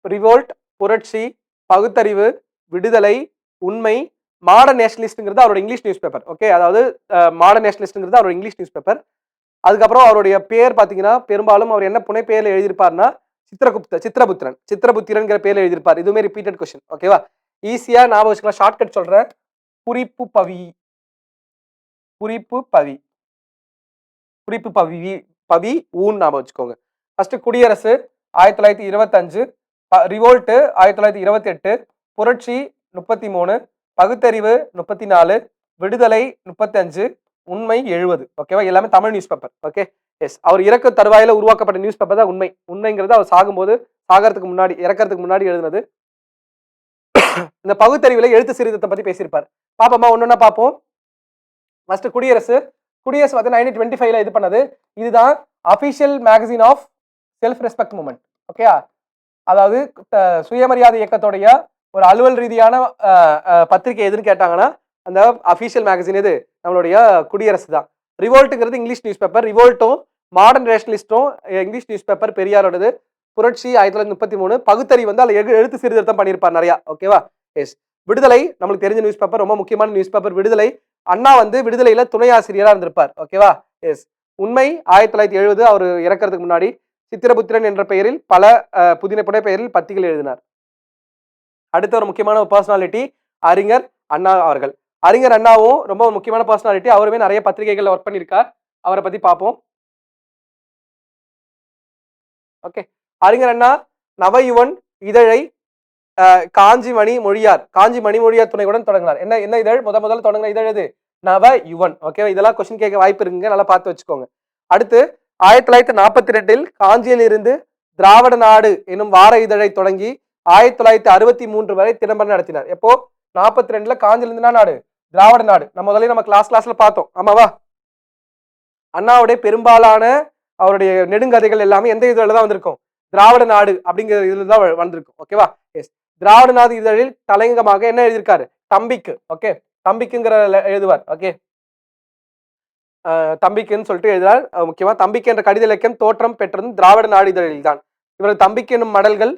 ரிவோல்ட், புரட்சி, பகுத்தறிவு, விடுதலை, உண்மை, மாடர்ன் நேஷனலிஸ்ட்ங்கிறது அவரோட இங்கிலீஷ் நியூஸ் பேப்பர். ஓகே, அதாவது மாடர்ன் நேஷனலிஸ்ட்ங்கிறது அவரோட இங்கிலீஷ் நியூஸ் பேப்பர். அதுக்கப்புறம் அவருடைய பேர் பார்த்தீங்கன்னா பெரும்பாலும் அவர் என்ன புனை பேர்ல எழுதியிருப்பார்னா சித்திரபுத்திரன்கிற பேர்ல எழுதியிருப்பார். இதுவுமே ரிப்பீட்டட் கொஸ்டின். ஓகேவா? ஈஸியா ஞாபகம் வச்சுக்கலாம். ஷார்ட்கட் சொல்றேன். குறிப்பு பவி ஊன் ஞாபகம் வச்சுக்கோங்க. ஃபர்ஸ்ட் குடியரசு 1925, ரிவோல்ட் 1928, புரட்சி 33, பகுத்தறிவு 34, விடுதலை 35, உண்மை 70. ஓகேவா? எல்லாமே Tamil news paper. Okay, yes. அவர் இறக்க தருவாயில உருவாக்கப்பட்ட நியூஸ் பேப்பர் தான் உண்மைங்கிறது அவர் சாகிறதுக்கு முன்னாடி எழுதினது. இந்த பகுத்தறிவுல எழுத்து சீர்திருத்தத்தை பத்தி பேசியிருப்பார். பாப்போமா? ஒன்னொன்னா பார்ப்போம். ஃபர்ஸ்ட் குடியரசு வந்து 1925 இது பண்ணது. இதுதான் official magazine of self respect movement. Okay, அதாவது சுயமரியாதை இயக்கத்துடைய ஒரு அலுவல் ரீதியான பத்திரிகை எதுன்னு கேட்டாங்கன்னா அந்த அபிஷியல் மேகசின் எது? நம்மளுடைய குடியரசு தான். ரிவோல்ட்டுங்கிறது இங்கிலீஷ் நியூஸ் பேப்பர். ரிவோல்ட்டும் மாடர்ன் நேஷனலிஸ்டும் இங்கிலீஷ் நியூஸ் பேப்பர் பெரியாரோடது. புரட்சி 1933. பகுத்தறிவு வந்து அதில் எழுத்து சீர்திருத்தம் பண்ணியிருப்பார் நிறையா. ஓகேவா? எஸ். விடுதலை நம்மளுக்கு தெரிஞ்ச நியூஸ் பேப்பர், ரொம்ப முக்கியமான நியூஸ் பேப்பர் விடுதலை. அண்ணா வந்து விடுதலையில துணை ஆசிரியரா இருந்திருப்பார். ஓகேவா? எஸ். உண்மை 1970 அவர் இறக்கிறதுக்கு முன்னாடி. சித்திரபுத்திரன் என்ற பெயரில் பல புதின பெயரில் பத்திகள் எழுதினார். அடுத்த ஒரு முக்கியமான பர்சனாலிட்டி அறிஞர் அண்ணா அவர்கள். அறிஞர் அண்ணாவும் ரொம்ப முக்கியமான பர்சனாலிட்டி. அவருமே நிறைய பத்திரிகைகள்ல ஒர்க் பண்ணியிருக்கார். அவரை பத்தி பார்ப்போம். ஓகே, அறிஞர் அண்ணா நவயுவன் இதழை காஞ்சி மணி மொழியார் துணையுடன் தொடங்கினார். என்ன இதழ்? முதல்ல தொடங்கின இதழ் எது? நவ யுவன். ஓகேவா? இதெல்லாம் கொஸ்டின் கேட்க வாய்ப்பு இருக்குங்க, நல்லா பார்த்து வச்சுக்கோங்க. அடுத்து 1942 காஞ்சியில் இருந்து திராவிட நாடு என்னும் வார இதழை தொடங்கி 1963 வரை தினமலர் நடத்தினார். எப்போ? 42ல காஞ்சியில இருந்து நாடு திராவிட நாடு. நம்ம முதல்ல நம்ம கிளாஸ்ல பார்த்தோம், ஆமாவா? அண்ணாவுடைய பெரும்பாலான அவருடைய நெடுங்கதைகள் எல்லாமே எந்த இதழில் தான் வந்திருக்கும்? திராவிட நாடு அப்படிங்கிற இதுல தான் வந்திருக்கும். ஓகேவா? எஸ். திராவிட நாடு இதழில் தலையங்கமாக என்ன எழுதியிருக்காரு? தம்பிக்கு. ஓகே, தம்பிக்குங்கிற எழுதுவார். ஓகே, தம்பிக்குன்னு சொல்லிட்டு எழுதுறார். முக்கியமா தம்பிக்கு என்ற கடித இலக்கியம் தோற்றம் பெற்றதும் திராவிட நாடு இதழில் தான். இவரது தம்பிக்கு என்னும் மடல்கள்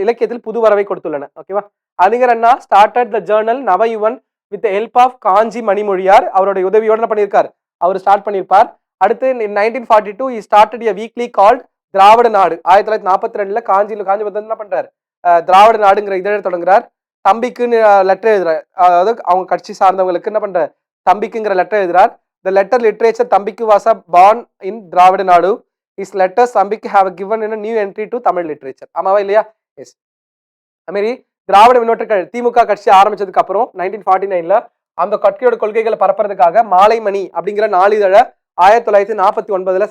இலக்கியத்தில் புது வரவை கொடுத்துள்ளன. ஓகேவா? அறிஞர் Anna started the journal Navayuvan with help of Kanchi Manimozhiyar. அவருடைய உதவியோட என்ன பண்ணியிருக்கார்? அவர் ஸ்டார்ட் பண்ணியிருப்பார். அடுத்து 1942 he started a weekly called திராவிட நாடு. 1942ல காஞ்சி வந்து என்ன பண்றாரு? திராவிட நாடுங்கிற இதழை தொடங்குறார். தம்பிக்குன்னு லெட்டர் எழுதுறாரு. அதாவது அவங்க கட்சி சார்ந்தவங்களுக்கு என்ன பண்றாரு? தம்பிக்குங்கிற லெட்டர் எழுதுறார். த லெட்டர் லிட்ரேச்சர் தம்பிக்கு வாஸ் அ பார்ன் இன் திராவிட நாடு. இஸ் லெட்டர்ஸ் தம்பிக்கு have given in new entry to Tamil literature. ஆமாவா இல்லையா? எஸ். அதுமாரி திராவிட முன்னேற்ற திமுக கட்சி ஆரம்பிச்சதுக்கு அப்புறம் 1949ல அந்த கட்சியோட கொள்கைகளை பரப்புறதுக்காக மாலைமணி அப்படிங்கிற நாளிதழை 1949ல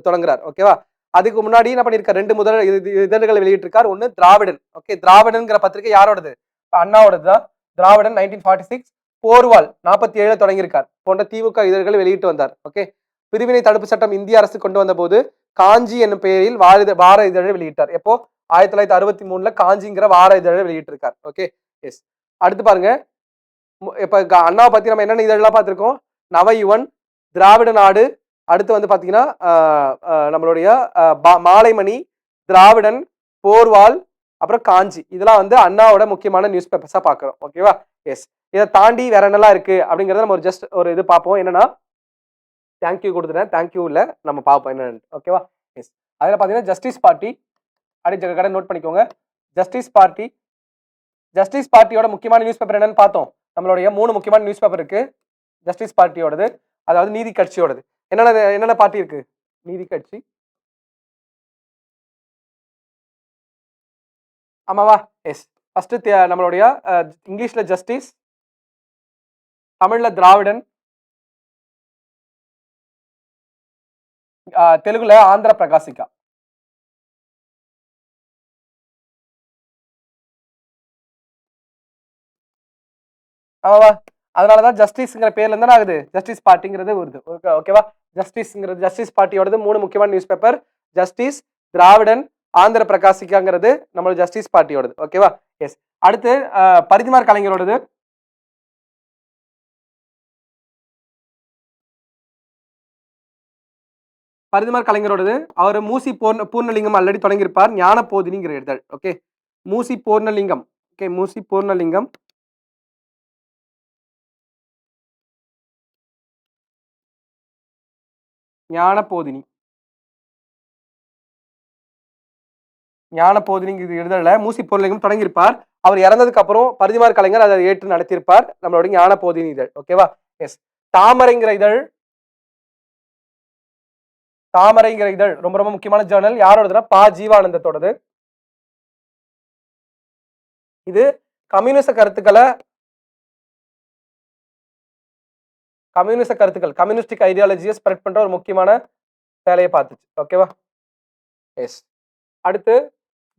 தொடங்குறார். ஓகேவா? அதுக்கு முன்னாடி என்ன பண்ணிருக்காரு? 2 முதல் இதழ்களை வெளியிட்டிருக்கார். ஒன்னு திராவிடன். ஓகே, திராவிடன்ங்கிற பத்திரிகை யாரோடது? அண்ணாவோடது தான். திராவிடன் 1946. போர்வால் 47ல தொடங்கியிருக்கார். போன்ற திமுக இதழ்களை வெளியிட்டு வந்தார். ஓகே, பிரிவினை தடுப்பு சட்டம் இந்திய அரசு கொண்டு வந்த போது காஞ்சி என்னும் பெயரில் வார இதழை வெளியிட்டார். எப்போ? 1963ல காஞ்சிங்கிற வார இதழை வெளியிட்டிருக்கார். Okay, S. அடுத்து பாருங்க, இப்ப அண்ணாவை பத்தி நம்ம என்னென்ன இதழெல்லாம் பார்த்திருக்கோம்? நவயுவன், திராவிட நாடு, அடுத்து வந்து பாத்தீங்கன்னா நம்மளுடைய மாலைமணி, திராவிடன், போர்வால், அப்புறம் காஞ்சி. இதெல்லாம் வந்து அண்ணாவோட முக்கியமான நியூஸ் பேப்பர்ஸா பாக்குறோம். ஓகேவா? எஸ். இதை தாண்டி வேற என்னெல்லாம் இருக்கு அப்படிங்கறத நம்ம ஜஸ்ட் ஒரு இது பார்ப்போம். என்னன்னா, தேங்க்யூ கொடுத்துட்டேன், தேங்க்யூ இல்ல, நம்ம பார்ப்போம் என்னன்னு. ஓகேவா? எஸ். அதுல பாத்தீங்கன்னா ஜஸ்டிஸ் பார்ட்டி அப்படி கடை நோட் பண்ணிக்கோங்க. ஜஸ்டிஸ் பார்ட்டி, ஜஸ்டிஸ் பார்ட்டியோட முக்கியமான நியூஸ் பேப்பர் என்னன்னு பார்த்தோம். நம்மளுடைய 3 முக்கியமான நியூஸ் பேப்பர் இருக்கு ஜஸ்டிஸ் பார்ட்டியோடது, அதாவது நீதி கட்சியோடது. என்னென்ன பார்ட்டி இருக்கு? நீதி கட்சி, ஆமாவா? எஸ். ஃபர்ஸ்ட் நம்மளுடைய இங்கிலீஷ்ல ஜஸ்டிஸ், தமிழ்ல திராவிடன், தெலுங்குல ஆந்திர பிரகாசிகா. ஆமாவா? அதனாலதான் ஜஸ்டிஸ்ங்கிற பேர்ல இருந்தா ஆகுது ஜஸ்டிஸ் பார்ட்டிங்கிறது வருது. ஓகேவா? ஜஸ்டிஸ்ங்கிறது ஜஸ்டிஸ் பார்ட்டியோடது 3 முக்கியமான நியூஸ் பேப்பர். ஜஸ்டிஸ், திராவிடன், ஆந்திர பிரகாசிக்காங்கிறது நம்மளோட ஜஸ்டிஸ் பார்ட்டியோடது. ஓகேவா? எஸ். அடுத்து பரிதிமார் கலைஞரோடது, பரிதிமார் கலைஞரோடது அவர் மூசி பூர்ணலிங்கம் ஆல்ரெடி தொடங்கியிருப்பார். ஞான போதினிங்கிற இதழ். ஓகே, மூசி பூர்ணலிங்கம். ஓகே, மூசி பூர்ணலிங்கம், ஞான போதினி, ஞான போதினிங்கிற இதழில் மூசி பூர்ணலிங்கம் தொடங்கியிருப்பார். அவர் இறந்ததுக்கு அப்புறம் பரிதிமார் கலைஞர் அதை ஏற்று நடத்தியிருப்பார், நம்மளோட ஞான போதினி இதழ். ஓகேவா? எஸ். தாமரைங்கிற இதழ், தாமரைங்கிற இதழ் ரொம்ப ரொம்ப முக்கியமான ஜேர்னல். யாரோடதுன்னா பா ஜீவானந்தத்தோடது. இது கம்யூனிச கருத்துக்களை, கம்யூனிஸ்டிக் ஐடியாலஜியை ஸ்ப்ரெட் பண்ற ஒரு முக்கியமான வேலையை பார்த்துச்சு. ஓகேவா? எஸ். அடுத்து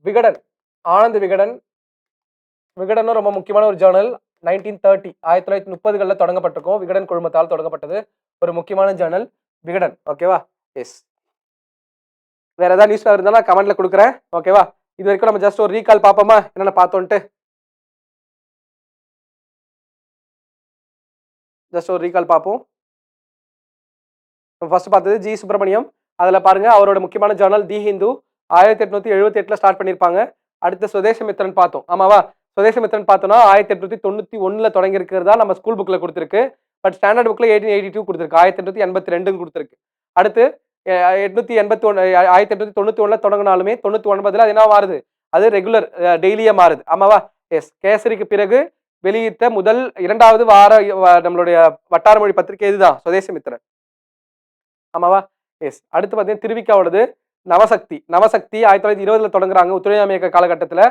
விகடன், ஆனந்த் விகடன். விகடனும் ரொம்ப முக்கியமான ஒரு ஜேர்னல். 1930 1930களில் தொடங்கப்பட்டிருக்கும். விகடன் குழுமத்தால் தொடங்கப்பட்டது ஒரு முக்கியமான ஜேர்னல் விகடன். ஓகேவா? எஸ். வேற ஏதாவது நியூஸ் இருந்தா நான் கமெண்ட்ல கொடுக்குறேன். ஓகேவா? இது வரைக்கும் நம்ம ஜஸ்ட் ஒரு ரீகால் பார்ப்போமா, என்னென்ன பார்த்தோன்ட்டு? ஜஸ்ட் ஒரு ரீகால் பார்ப்போம். ஃபர்ஸ்ட் பார்த்தது ஜி சுப்பிரமணியம். அதுல பாருங்க, அவரோட முக்கியமான ஜேர்னல் தி ஹிந்து 1878ல ஸ்டார்ட் பண்ணியிருப்பாங்க. அடுத்து சுதேசமித்திரன் பார்த்தோம். ஆமாவா? சுதேசமித்திரன் பார்த்தோம்னா 1891ல தொடங்கி இருக்கிறதா நம்ம ஸ்கூல் புக்ல கொடுத்துருக்கு. பட் ஸ்டாண்டர்ட் புக்ல 1882 கொடுத்துருக்கு, 1882 கொடுத்துருக்கு. அடுத்து 1891 தொடங்கினாலுமே 99ல அது என்ன மாறுது? அது ரெகுலர் டெய்லியா மாறுது. ஆமாவா? எஸ். கேசரிக்கு பிறகு வெளியிட்ட முதல் 2வது வார நம்மளுடைய வட்டார மொழி பத்திரிகை இதுதான் சுதேசமித்திரன். ஆமாவா? எஸ். அடுத்து பார்த்தீங்கன்னா திருவிக்காவோடது நவசக்தி. 1920ல தொடங்குறாங்க, ஒத்துழையாமை இயக்க காலகட்டத்தில்.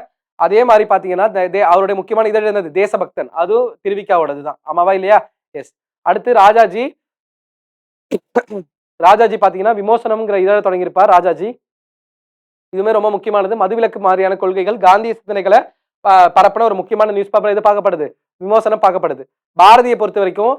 அதே மாதிரி பாத்தீங்கன்னா அவருடைய முக்கியமான இதழ் என்னது, தேசபக்தன், அதுவும் திருவிக்காவோடது தான். ஆமாவா இல்லையா? எஸ். அடுத்து ராஜாஜி. ராஜாஜி பாத்தீங்கன்னா விமோசனம்ங்கிற இதழ தொடங்கியிருப்பார் ராஜாஜி. இதுவுமே ரொம்ப முக்கியமானது. மதுவிலக்கு மாதிரியான கொள்கைகள், காந்திய சிந்தனைகளை பரப்புன ஒரு முக்கியமான நியூஸ் பேப்பர் எது பார்க்கப்படுது, விமோசனம் பார்க்கப்படுது. பாரதியை பொறுத்த வரைக்கும்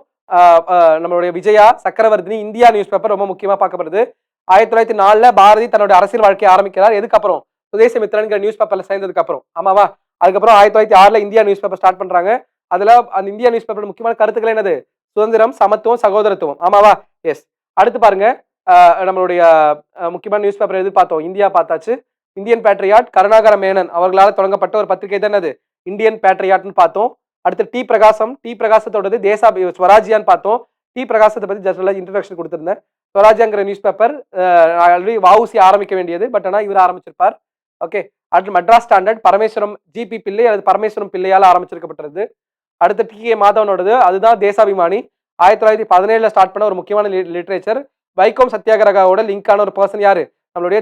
நம்மளுடைய விஜயா, சக்கரவர்த்தினி, இந்தியா நியூஸ் பேப்பர் ரொம்ப முக்கியமா பார்க்கப்படுது. 1904 பாரதி தன்னுடைய அரசியல் வாழ்க்கையை ஆரம்பிக்கிறார். எதுக்கு அப்புறம், சுதேசமித்திரன்கிற நியூஸ் பேப்பர்ல சேர்ந்ததுக்கு அப்புறம். ஆமாவா? அதுக்கப்புறம் 1906 இந்தியா நியூஸ் பேப்பர் ஸ்டார்ட் பண்றாங்க. அதுல அந்த இந்தியா நியூஸ் பேப்பர் முக்கியமான கருத்துக்கள் என்னது, சுதந்திரம், சமத்துவம், சகோதரத்துவம். ஆமாவா? எஸ். அடுத்து பாருங்க, நம்மளுடைய முக்கியமான நியூஸ் பேப்பர் எது பார்த்தோம், இந்தியா பார்த்தாச்சு. இந்தியன் பேட்ரியாட் கருணாகர மேனன் அவர்களால் தொடங்கப்பட்ட ஒரு பத்திரிகை தான் என்னது, இந்தியன் பேட்ரியாட்னு பார்த்தோம். அடுத்து டி பிரகாசம், டி பிரகாசத்தோடது ஸ்வராஜ்யான்னு பார்த்தோம். டி பிரகாசத்தை பத்தி ஜஸ்ட் இன்ட்ரோடக்ஷன் கொடுத்திருந்தேன். ஸ்வராஜ்யாங்கிற நியூஸ் பேப்பர் ஆல்ரெடி வஉசி ஆரம்பிக்க வேண்டியது, பட் ஆனால் இவர் ஆரம்பிச்சிருப்பார். ஓகே. அடுத்து மெட்ராஸ் ஸ்டாண்டர்ட் பரமேஸ்வரம் ஜிபி பிள்ளை அல்லது பரமேஸ்வரம் பிள்ளையால் ஆரம்பிச்சிருக்கப்பட்டது. அடுத்து டி கே மாதவனோடது, அதுதான் தேசாபிமானி. 1917 ஸ்டார்ட் பண்ண ஒரு முக்கியமான லிட்ரேச்சர். வைகோம் சத்தியாகிரகாவோட லிங்கான ஒரு பர்சன் யாரு, நம்மளுடைய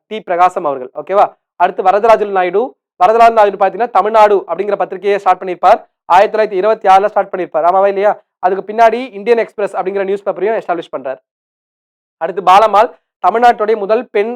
டி பிரகாசம் அவர்கள். ஓகேவா? அடுத்து வரதராஜன் நாயுடு. வரதராஜன் நாயுடு பாத்தீங்கன்னா தமிழ்நாடு அப்படிங்கிற பத்திரிகையை ஸ்டார்ட் பண்ணியிருப்பார். 1926 ஸ்டார்ட் பண்ணியிருப்பார். ஆமாவா இல்லையா? அதுக்கு பின்னாடி இந்தியன் எக்ஸ்பிரஸ் அப்படிங்கிற நியூஸ் பேப்பரையும் எஸ்டாப்ளிஷ் பண்றார். அடுத்து பாலம்மாள், தமிழ்நாட்டுடைய முதல் பெண்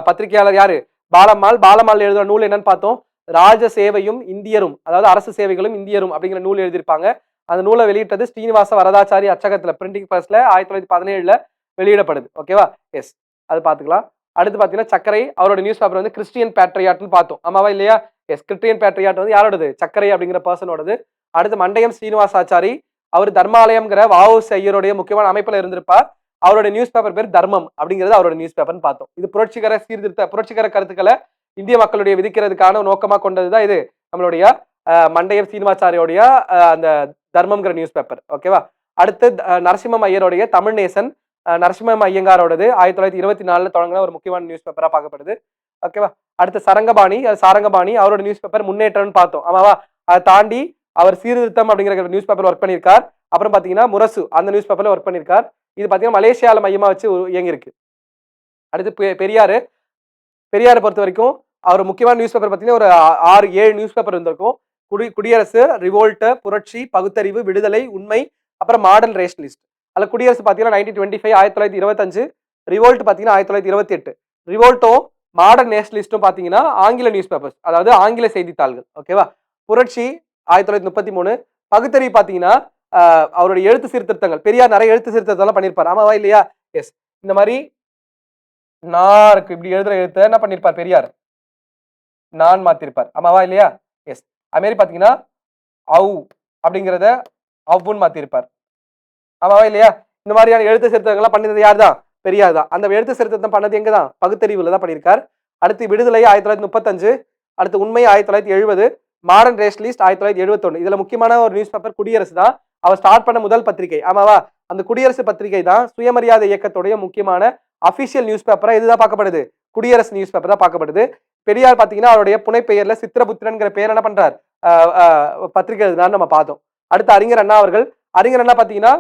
பத்திரிகையாளர் யாரு, பாலம்மாள். பாலம்மாள் எழுதுற நூல் என்னன்னு பார்த்தோம், ராஜ சேவையும் இந்தியரும், அதாவது அரசு சேவைகளும் இந்தியரும் அப்படிங்கிற நூல் எழுதியிருப்பாங்க. அந்த நூலை வெளியிட்டது ஸ்ரீனிவாச வரதாச்சாரி அச்சகத்துல பிரிண்டிங் பிரஸ்ல 1917 வெளியிடப்படுது. ஓகேவா? எஸ். அது பாத்துக்கலாம். அடுத்து பாத்தீங்கன்னா சக்கரை, அவரோட நியூஸ் பேப்பர் வந்து கிறிஸ்டியன் பேட்ரியாட்னு பார்த்தோம். ஆமாவா இல்லையா? எஸ். கிறிஸ்டியன் பேட்ரியாட் வந்து யாரோடது, சக்கரை அப்படிங்கிற பர்சனோடது. அடுத்து மண்டயம் ஸ்ரீனிவாசாச்சாரி, அவர் தர்மாலயம்ங்கிற வஉசி ஐயருடைய முக்கியமான அமைப்புல இருந்திருப்பார். அவருடைய நியூஸ் பேப்பர் பேர் தர்மம் அப்படிங்கிறது அவரோட நியூஸ் பேப்பர்னு பார்த்தோம். இது புரட்சிகர சீர்திருத்த புரட்சிகர கருத்துக்களை இந்திய மக்களுடைய விதிக்கிறதுக்கான நோக்கமா கொண்டதுதான் இது நம்மளுடைய மண்டயம் சீனிவாச்சாரியோடைய அந்த தர்மம்ங்கிற நியூஸ் பேப்பர். ஓகேவா? அடுத்து நரசிம்மம் ஐயருடைய தமிழ்நேசன், நரசிம்மம் ஐயங்காரோடது 1924 தொடங்கின ஒரு முக்கியமான நியூஸ் பேப்பரா பார்க்கப்படுது. ஓகேவா? அடுத்து சாரங்கபாணி அவரோட நியூஸ் பேப்பர் முன்னேற்றம்னு பார்த்தோம். ஆமாவா? அதை தாண்டி அவர் சீர்திருத்தம் அப்படிங்கிற நியூஸ் பேப்பர் ஒர்க் பண்ணியிருக்கார். அப்புறம் பாத்தீங்கன்னா முரசு அந்த நியூஸ் பேப்பர்ல ஒர்க் பண்ணியிருக்கார். இது பாத்தீங்கன்னா மலேசியால மையமா வச்சு இயங்கிருக்கு. அடுத்து பெரியாரை பொறுத்த வரைக்கும் அவர் முக்கியமான நியூஸ் பேப்பர் பார்த்தீங்கன்னா ஒரு 6-7 நியூஸ் பேப்பர் இருந்திருக்கும். குடியரசு, ரிவோல்ட், புரட்சி, பகுத்தறிவு, விடுதலை, உண்மை, அப்புறம் மாடர்ன் ரேஷனலிஸ்ட். அதுல குடியரசு பார்த்தீங்கன்னா 1925 1925, ரிவோல்ட் பார்த்தீங்கன்னா 1928. ரிவோல்ட்டும் மாடர்ன் நேஷனலிஸ்டும் பார்த்தீங்கன்னா ஆங்கில நியூஸ் பேப்பர்ஸ், அதாவது ஆங்கில செய்தித்தாள்கள். ஓகேவா? புரட்சி 1933. பகுத்தறிவு பார்த்தீங்கன்னா அவருடைய எழுத்து சீர்திருத்தங்கள், பெரியார் நிறைய எழுத்து சீர்திருத்தம் பண்ணியிருப்பார். ஆமாவா இல்லையா? எஸ். இந்த மாதிரி நான் இருக்கு இப்படி எழுதுற எழுத்த என்ன பண்ணிருப்பார் பெரியார், நான் மாத்திருப்பார். ஆமாவா இல்லையா? எஸ். அது மாதிரி பாத்தீங்கன்னா அவு அப்படிங்கிறத அவ்வுன்னு மாத்திருப்பார். ஆமாவா இல்லையா? இந்த மாதிரியான எழுத்து சீர்திருத்தங்கள்லாம் பண்ணது யார் தான், பெரியார் தான். அந்த எழுத்து சீர்திருத்தம் பண்ணது எங்க தான், பகுத்தறிவுல தான் பண்ணியிருக்கார். அடுத்து விடுதலை 1935, அடுத்து உண்மை 1970, மாடர்ன் ரேஷனலிஸ்ட் 1971. இதுல முக்கியமான ஒரு நியூஸ் பேப்பர் குடியரசு தான். அவர் ஸ்டார்ட் பண்ண முதல் பத்திரிகை. ஆமாவா? அந்த குடியரசு பத்திரிகை தான் சுயமரியாதை இயக்கத்துடைய முக்கியமான அபிஷியல் நியூஸ் பேப்பரா இதுதான் பார்க்கப்படுது, குடியரசு நியூஸ் பேப்பர் தான் பார்க்கப்படுது. பெரியார் பாத்தீங்கன்னா அவருடைய புனைப்பெயர்ல சித்திரபுத்திரன்கிற பெயர் என்ன பண்றார், பத்திரிகை எழுதினார் நம்ம பார்த்தோம். அடுத்து அறிஞர் அண்ணா அவர்கள். அறிஞர் அண்ணா பாத்தீங்கன்னா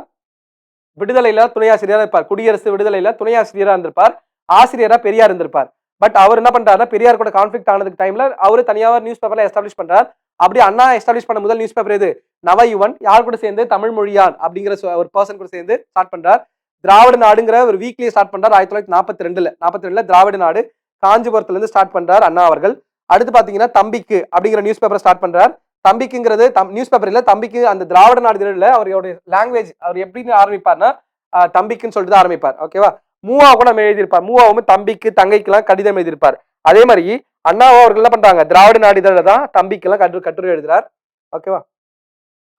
விடுதலையில துணையாசிரியரா இருப்பார், குடியரசு விடுதலையில துணையாசிரியரா இருந்திருப்பார், ஆசிரியரா பெரியார் இருந்திருப்பார். பட் அவர் என்ன பண்றாருன்னா பெரியார் கூட கான்ஃபிளிக்ட் ஆனதுக்கு டைம்ல அவரு தனியாக நியூஸ் பேப்பர்ல எஸ்டாப்ளிஷ் பண்றார். அப்படி அண்ணா எஸ்டாப்ளிஷ் பண்ண முதல் நியூஸ் பேப்பர் எது, நவயுவன். யார் கூட சேர்ந்து, தமிழ் மொழியான் அப்படிங்கிற ஒரு பர்சன் கூட சேர்ந்து ஸ்டார்ட் பண்றார். திராவிட நாடுங்கிற ஒரு வீக்லியை ஸ்டார்ட் பண்றார் 1942 திராவிட நாடு. காஞ்சிபுரத்துல இருந்து ஸ்டார்ட் பண்றார் அண்ணா அவர்கள். அடுத்து பாத்தீங்கன்னா தம்பிக்கு அப்படிங்கிற நியூஸ் பேப்பர் ஸ்டார்ட் பண்றார். தம்பிக்குங்கிறது நியூஸ் பேப்பர் இல்ல, தம்பிக்கு அந்த திராவிட நாடு இதழில் அவருடைய லாங்குவேஜ் அவர் எப்படின்னு ஆரம்பிப்பார்னா தம்பிக்குன்னு சொல்லிட்டு தான் ஆரம்பிப்பார். ஓகேவா? மூவா கூட நம்ம எழுதியிருப்பார். மூவாவும் தம்பிக்கு தங்கைக்கு எல்லாம் கடிதம் எழுதியிருப்பார். அதே மாதிரி அண்ணாவா அவர்கள் என்ன பண்றாங்க, திராவிட நாடு இதழில் தான் தம்பிக்கு எல்லாம் கட்டுரை எழுதுறார். ஓகேவா?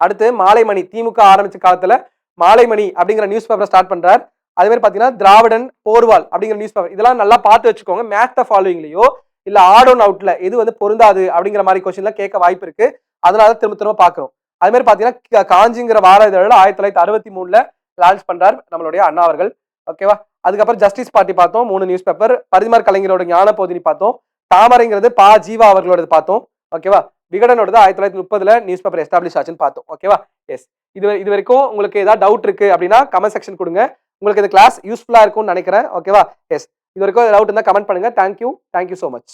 அடுத்து மாலைமணி, திமுக ஆரம்பிச்ச காலத்துல மாலைமணி அப்படிங்கிற நியூஸ் பேப்பர் ஸ்டார்ட் பண்றார். அதே மாதிரி பாத்தீங்கன்னா திராவிடன் போர்வால் அப்படிங்கிற நியூஸ் பேப்பர். இதெல்லாம் நல்லா பார்த்து வச்சுக்கோங்க. மேட்ச் த ஃபாலோயிங்லயோ இல்ல ஆட் ஆன் அவுட்ல எது வந்து பொருந்தாது அப்படிங்கிற மாதிரி கொஸ்டின்ல கேட்க வாய்ப்பு இருக்கு. அதனால திரும்ப பாக்குறோம். அதே மாதிரி பாத்தீங்கன்னா காஞ்சிங்கிற வார இதழில் 1963 லான்ச் பண்றார் நம்மளுடைய அண்ணா அவர்கள். ஓகேவா? அதுக்கப்புறம் ஜஸ்டிஸ் பார்ட்டி பார்த்தோம், 3 நியூஸ் பேப்பர். பரிதிமார் கலைஞரோட ஞான போதினி பார்த்தோம். தாமரைங்கிறது பா ஜீவா அவர்களோட பார்த்தோம். ஓகேவா? விகடனோட 1930 நியூஸ் பேப்பர் எஸ்டாப்ளிஷ் ஆச்சுன்னு பார்த்தோம். ஓகேவா? எஸ். இது வரைக்கும் உங்களுக்கு ஏதாவது டவுட் இருக்கு அப்படின்னா கமெண்ட் செக்ஷன் கொடுங்க. உங்களுக்கு இந்த கிளாஸ் யூஸ்ஃபுல்லா இருக்கும்னு நினைக்கிறேன். ஓகேவா? எஸ். இது வரைக்கும் டவுட் இருந்தா கமெண்ட் பண்ணுங்க. Thank you so much.